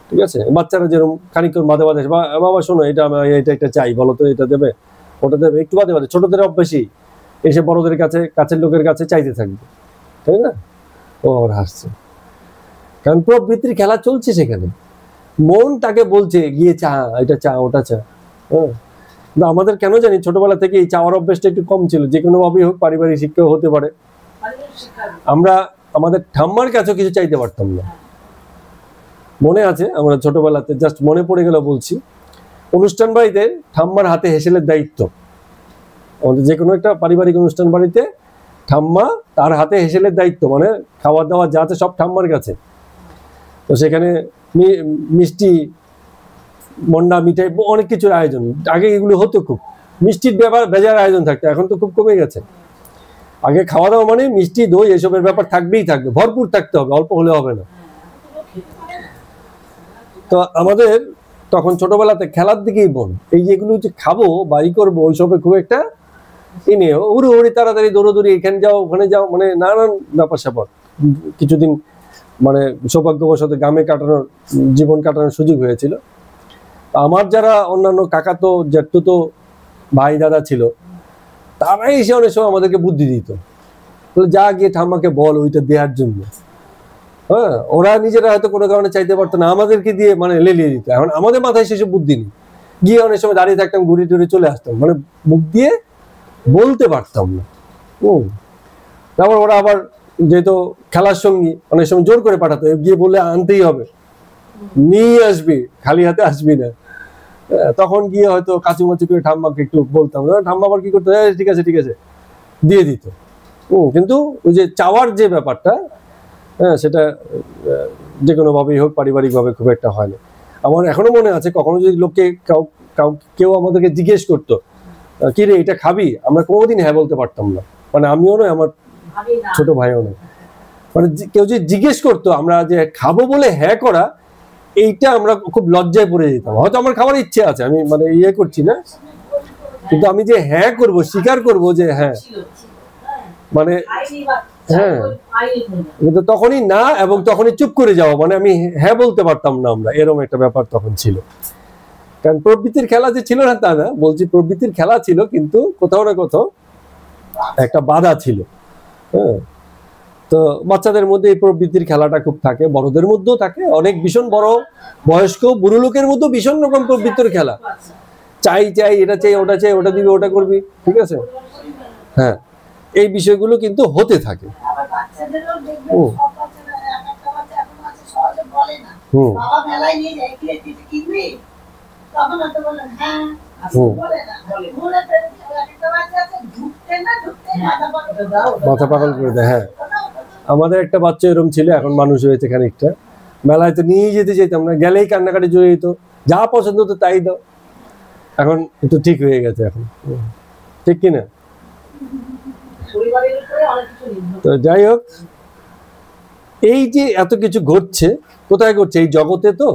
ঠিক আছে, বাচ্চারা যেরকম খানিকক্ষণ বাদে বাদে বাবা শোনো এটা আমি এটা চাই, বলো তো এটা দেবে ওটা দেবে, একটু বাদে বাদে ছোটদের অভ্যাসই এসে বড়দের কাছে কাছের লোকের কাছে চাইতে থাকবে, তাই না? ও আবার হাসছে, কারণ প্রবৃত্তির খেলা চলছে সেখানে, মন তাকে বলছে গিয়ে চা, এটা চা ওটা চা। হ্যাঁ, কিন্তু আমাদের কেন জানি ছোটবেলা থেকে এই চাওয়ার অভ্যাসটা একটু কম ছিল, যে কোনো ভাবেই হোক, পারিবারিক শিক্ষা হতে পারে। আমরা আমাদের ঠাম্মার কাছেও কিছু চাইতে পারতাম না। মনে আছে আমরা ছোটবেলাতে, জাস্ট মনে পড়ে গেল বলছি, অনুষ্ঠান বাড়িতে ঠাম্মার হাতে হেসেলের দায়িত্ব, আমাদের যে কোনো একটা পারিবারিক অনুষ্ঠান বাড়িতে ঠাম্মা তার হাতে হেসেলের দায়িত্ব, মানে খাবার দাবার যা আছে সব ঠাম্মার কাছে। তো সেখানে মিষ্টি, মন্ডা, মিঠাই, অনেক কিছুর আয়োজন, আগে এগুলো হতো খুব, মিষ্টির ব্যাপার ভেজার আয়োজন থাকতো, এখন তো খুব কমে গেছে। আগে খাওয়া দাওয়া মানে মিষ্টি দই এসবের ব্যাপার থাকবেই থাকবে, ভরপুর থাকতে হবে, অল্প হলে হবে না। তো আমাদের তখন ছোটবেলাতে খেলার দিকেই মন, এই যেগুলো যে খাবো বা ই করবো ওইসবে খুব একটা নেই, উড়ি তাড়াতাড়ি দৌড়োদৌড়ি, এখানে যাও ওখানে যাও, মানে নানান ব্যাপার স্যাপার। কিছুদিন মানে সৌভাগ্যবশত গ্রামে জীবন কাটানোর সুযোগ হয়েছিল। আমার যারা অন্যান্য কাকাতো জ্যাঠতো ভাই দাদা ছিল, তারাই এসে অনেক সময় আমাদেরকে বুদ্ধি দিত, যা গিয়ে ঠাম্মাকে বল ওইটা দেওয়ার জন্য। হ্যাঁ, ওরা নিজেরা হয়তো কোনো কারণে চাইতে পারতো না, আমাদেরকে দিয়ে মানে লেলিয়ে দিত। এখন আমাদের মাথায় সেসব বুদ্ধি নেই, গিয়ে অনেক সময় দাঁড়িয়ে থাকতাম, ঘুরে টুরে চলে আসতাম, মানে মুখ দিয়ে বলতে পারতাম না। তারপর ওরা আবার যেহেতু খেলার সঙ্গী, অনেক সময় জোর করে পাঠাতো, গিয়ে বললে আনতেই হবে, নিয়ে আসবি, খালি হাতে আসবি না। তখন গিয়ে হয়তো কাচুমাচু করে ঠাম্মাকে একটু বলতাম, ঠাম্মা আবার কি করতো, ঠিক আছে ঠিক আছে দিয়ে দিত। কিন্তু ওই যে চাওয়ার যে ব্যাপারটা, হ্যাঁ, সেটা যে কোনো ভাবেই হোক পারিবারিক ভাবে খুব একটা হয় না। আমার এখনো মনে আছে, কখনো যদি লোককে কেউ আমাদেরকে জিজ্ঞেস করতো কি রে এটা খাবি, আমরা কোনোদিন হ্যাঁ বলতে পারতাম না, মানে আমিও নয় আমার ছোট ভাইও নয়, মানে কেউ যদি জিজ্ঞেস করতো আমরা যে খাবো বলে হ্যাঁ করা, এইটা আমরা খুব লজ্জায় পড়ে যেতাম। হয়তো আমার খাবার ইচ্ছে আছে, আমি মানে ইয়ে করছি না, কিন্তু আমি যে হ্যাঁ করব, স্বীকার করব যে হ্যাঁ, মানে হ্যাঁ, কিন্তু তখনই না, এবং তখনই চুপ করে যাওয়া, মানে আমি হ্যাঁ বলতে পারতাম না, আমরা এরকম একটা ব্যাপার তখন ছিল। কারণ প্রবৃত্তির খেলা যে ছিল না তা না, বলছি প্রবৃত্তির খেলা ছিল, কিন্তু কোথাও না কোথাও একটা বাধা ছিল। হ্যাঁ, তো বাচ্চাদের মধ্যে এই প্রবৃত্তির খেলাটা খুব থাকে, বড়দের মধ্যেও থাকে, অনেক ভীষণ বড় বয়স্ক বুড়ো লোকের মধ্যেও ভীষণ রকম প্রবৃত্তির খেলা, চাই চাই, এটা চাই ওটা চাই, ওটা দিবি ওটা করবি, ঠিক আছে। হ্যাঁ, এই বিষয়গুলো কিন্তু হতে থাকে। মাথা পাগল করে দেয়। হ্যাঁ, আমাদের একটা বাচ্চা এরকম ছিল, এখন মানুষ হয়েছে খানিকটা, মেলায় তো নিয়ে যেতে চাইতাম না, গেলেই কান্নাকাটি জড়িয়ে যেত, যা পছন্দ তো তাই দাও। এখন একটু ঠিক হয়ে গেছে এখন, ঠিক কিনা? তো যাই হোক, এই যে এত কিছু ঘটছে, কোথায় ঘটছে? এই জগতে। তো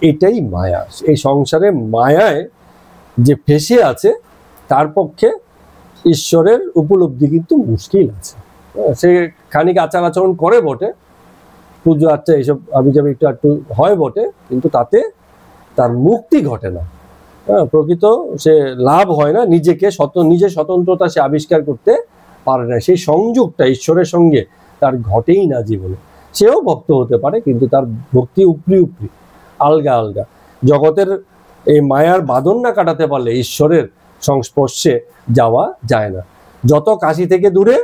এটাই মায়া, এই সংসারে মায়ায় যে ফেসে আছে, তার পক্ষে ঈশ্বরের উপলব্ধি কিন্তু মুশকিল আছে। সে খানিক আচার আচরণ করে বটে, পুজো আচ্ছা এইসব আবিজাবি একটু একটু হয় বটে, কিন্তু তাতে তার মুক্তি ঘটে না। প্রকৃত সে লাভ হয় না, নিজের স্বতন্ত্রতা সে আবিষ্কার করতে পারে না, সেই সংযোগটা ঈশ্বরের সঙ্গে তার ঘটেই না জীবনে। সেও ভক্ত হতে পারে, কিন্তু তার ভক্তি উপরি উপরি, আলগা আলগা। জগতের এই মায়ার বাঁধন না কাটাতে পারলে ঈশ্বরের সংস্পর্শে যাওয়া যায় না। যত কাশি থেকে দূরে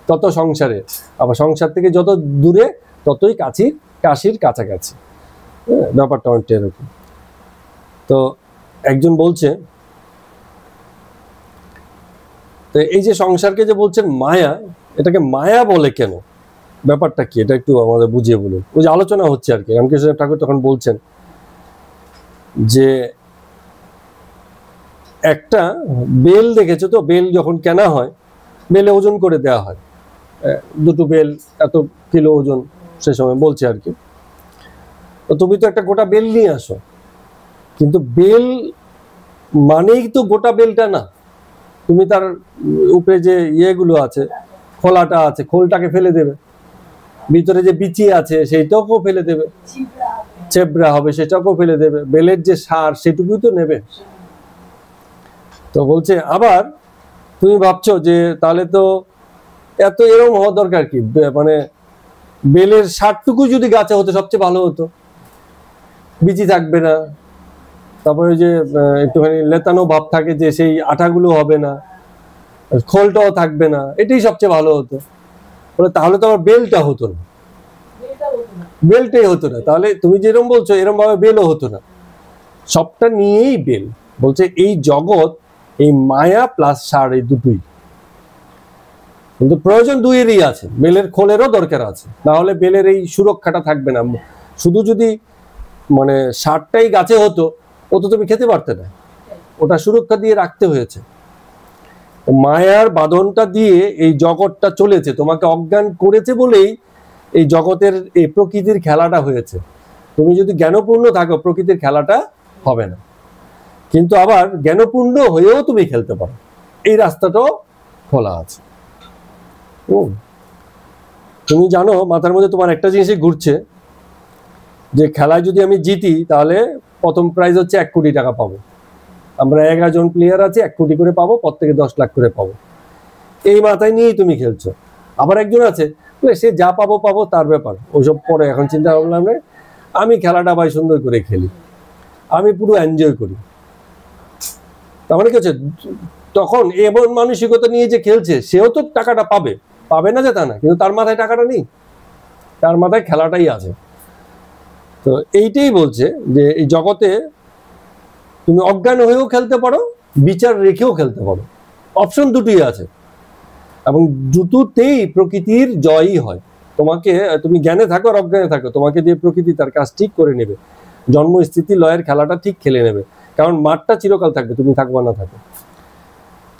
তত সংসারে, আবার সংসার থেকে যত দূরে ততই কাশির কাছাকাছি। ব্যাপারটা অনেকটা এরকম। তো একজন বলছে, তো এই যে সংসারকে যে বলছেন মায়া, এটাকে মায়া বলে কেন, ব্যাপারটা কি, এটা একটু আমাদের বুঝিয়ে বলুন। ওই যে আলোচনা হচ্ছে আর কি, রামকৃষ্ণ ঠাকুর তখন বলছেন যে একটা বেল দেখেছো তো, বেল যখন কেনা হয় বেলে ওজন করে দেওয়া হয়, দুটো বেল এত কিলো ওজন সে সময় বলছে আর কি। তো তুমি তো একটা গোটা বেল নিয়ে আসো, কিন্তু বেল মানেই তো গোটা বেলটা না, তুমি তার উপরে যে ইয়েগুলো আছে, খোলাটা আছে, খোলটাকে ফেলে দেবে, ভিতরে যে বিচি আছে সেইটাকেও ফেলে দেবে, চেবড়া হবে সেটাকেও ফেলে দেবে, বেলের যে সার সেটুকুই তো নেবে। তো বলছে আবার তুমি ভাবছো যে তাহলে তো এত এরকম হওয়া দরকার কি, মানে বেলের সারটুকু যদি গাছে হতো সবচেয়ে ভালো হতো, বিচি থাকবে না, তারপরে যে একটুখানি লেতানো ভাব থাকে যে সেই আঠাগুলো হবে না, খোলটাও থাকবে না, এটাই সবচেয়ে ভালো হতো। বলে তাহলে তো আমার বেলটা হতো না, বেলটাই হতো না, তাহলে তুমি যেরকম বলছো এরকম ভাবে বেলও হতো না, সবটা নিয়েই বেল। বলছে এই জগৎ এই মায়া প্লাস সার এই দুটোই, কিন্তু প্রয়োজন দুইয়েরই আছে, বেলের খোলেরও দরকার আছে, না হলে বেলের এই সুরক্ষাটা থাকবে না। শুধু যদি মানে সারটাই গাছে হতো ও তো তুমি খেতে পারতে না, ওটা সুরক্ষা দিয়ে রাখতে হয়েছে। মায়ার বাঁধনটা দিয়ে এই জগৎটা চলেছে, তোমাকে অজ্ঞান করেছে বলেই এই জগতের এই প্রকৃতির খেলাটা হয়েছে। তুমি যদি জ্ঞানপূর্ণ থাকো প্রকৃতির খেলাটা হবে না, কিন্তু আবার জ্ঞানপূর্ণ হয়েও তুমি খেলতে পারো, এই রাস্তাটাও খোলা আছে। তুমি জানো মাথার মধ্যে তোমার একটা জিনিসই ঘুরছে যে খেলায় যদি আমি জিতি তাহলে প্রথম প্রাইজ হচ্ছে 1 কোটি টাকা পাবো, আমরা 11 জন প্লেয়ার আছে, 1 কোটি করে পাবো, প্রত্যেকে 10 লাখ করে পাবো, এই মাথায় নিয়েই তুমি খেলছো। আবার একজন আছে সে যা পাবো পাবো তার ব্যাপার, ওইসব পরে, এখন চিন্তা ভাবলাম আমি খেলাটা ভাই সুন্দর করে খেলি, আমি পুরো এনজয় করি। তার মানে কি হচ্ছে, তখন এমন মানসিকতা নিয়ে যে খেলছে সেও তো টাকাটা পাবে, পাবে না যে তা না, কিন্তু তার মাথায় টাকাটা নেই, তার মাথায় খেলাটাই আছে। তো এইটাই বলছে যে এই জগতে তুমি অজ্ঞান হয়েও খেলতে পারো, বিচার রেখেও খেলতে পারো, অপশন দুটোই আছে, এবং দুটোতেই প্রকৃতির জয়ই হয়। তোমাকে, তুমি জ্ঞানে থাকো আর অজ্ঞানে থাকো, তোমাকে দিয়ে প্রকৃতি তার কাজ ঠিক করে নেবে, জন্মস্থিতি লয়ের খেলাটা ঠিক খেলে নেবে, কারণ মাঠটা চিরকাল থাকবে, তুমি থাকবা না থাকো।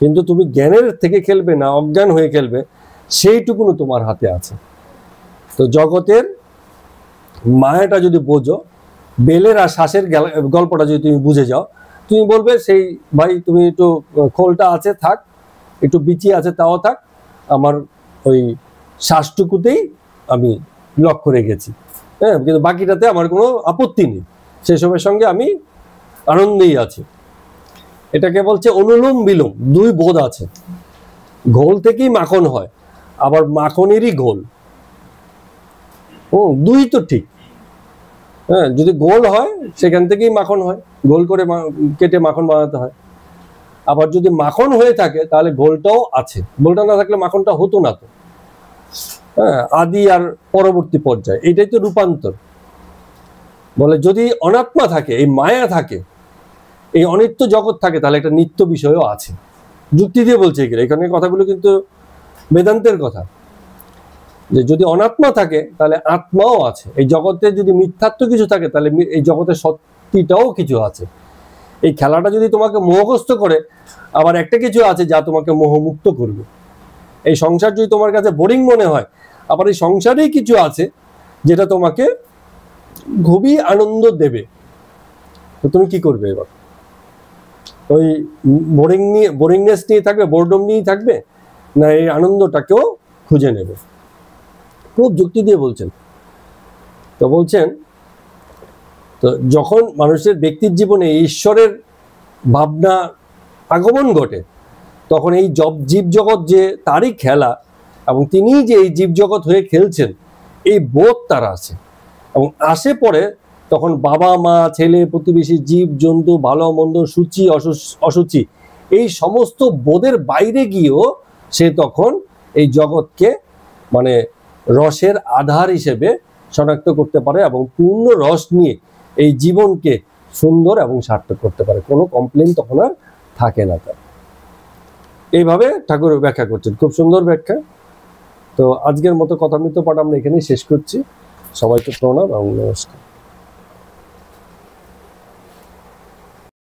কিন্তু তুমি জ্ঞানের থেকে খেলবে না অজ্ঞান হয়ে খেলবে, সেইটুকুনো তোমার হাতে আছে। তো জগতের মায়াটা যদি বোঝো, বেলের আর শ্বাসের গল্পটা যদি তুমি বুঝে যাও, তুমি বলবে সেই ভাই তুমি একটু খোলটা আছে থাক, একটু বিচি আছে তাও থাক, আমার ওই শ্বাসটুকুতেই আমি লক্ষ্য রেখেছি, হ্যাঁ, কিন্তু বাকিটাতে আমার কোনো আপত্তি নেই, সেসবের সঙ্গে আমি আনন্দেই আছি। এটাকে বলছে অনুলোম বিলোম, দুই বোধ আছে, ঘোল থেকেই মাখন হয়, আবার মাখনেরই ঘোল, দুই তো ঠিক, হ্যাঁ, যদি গোল হয় সেখান থেকেই মাখন হয়, গোল করে কেটে মাখন বানাতে হয়। আবার যদি মাখন হয়ে থাকে তাহলে ঘোলটাও আছে, ঘোলটা না থাকলে মাখনটা হতো না তো, হ্যাঁ, আদি আর পরবর্তী পর্যায়ে, এটাই তো রূপান্তর। বলে যদি অনাত্মা থাকে, এই মায়া থাকে, এই অনিত্য জগৎ থাকে, তাহলে একটা নিত্য বিষয়ও আছে। যুক্তি দিয়ে বলছে এখানে কথাগুলো কিন্তু বেদান্তের কথা, যে যদি অনাত্মা থাকে তাহলে আত্মাও আছে, এই জগতে যদি মিথ্যাত্ব কিছু থাকে তাহলে এই জগতের সত্যিটাও কিছু আছে। এই খেলাটা যদি তোমাকে মোহগ্রস্ত করে, আবার একটা কিছু আছে যা তোমাকে মোহমুক্ত করবে। এই সংসার যদি তোমার কাছে বোরিং মনে হয়, আবার এই সংসারেই কিছু আছে যেটা তোমাকে খুবই আনন্দ দেবে। তো তুমি কি করবে এবার? ওই বোরিংনেস নিয়ে থাকবে, বোরডম নিয়েই থাকবে, না এই আনন্দটাকেও খুঁজে নেবে? খুব যুক্তি দিয়ে বলছেন। তো বলছেন, তো যখন মানুষের ব্যক্তির জীবনে ঈশ্বরের ভাবনা আগমন ঘটে, তখন এই জীব জগৎ যে তারই খেলা, এবং তিনি যে এই জীব জগৎ হয়ে খেলছেন, এই বোধ তার আছে, এবং আসে পরে তখন বাবা মা ছেলে প্রতিবেশী জীব জন্তু ভালো মন্দ সূচি অসুচি এই সমস্ত বোধের বাইরে গিয়েও সে তখন এই জগৎকে মানে রসের আধার হিসেবে শনাক্ত করতে পারে, এবং পূর্ণ রস নিয়ে এই জীবনকে সুন্দর এবং সার্থক করতে পারে, কোনো কমপ্লেন তখন আর থাকে না তার। এইভাবে ঠাকুর ব্যাখ্যা করছেন, খুব সুন্দর ব্যাখ্যা। তো আজকের মতো কথামৃত পাঠ আমরা এখানেই শেষ করছি। সবাইকে প্রণাম এবং নমস্কার।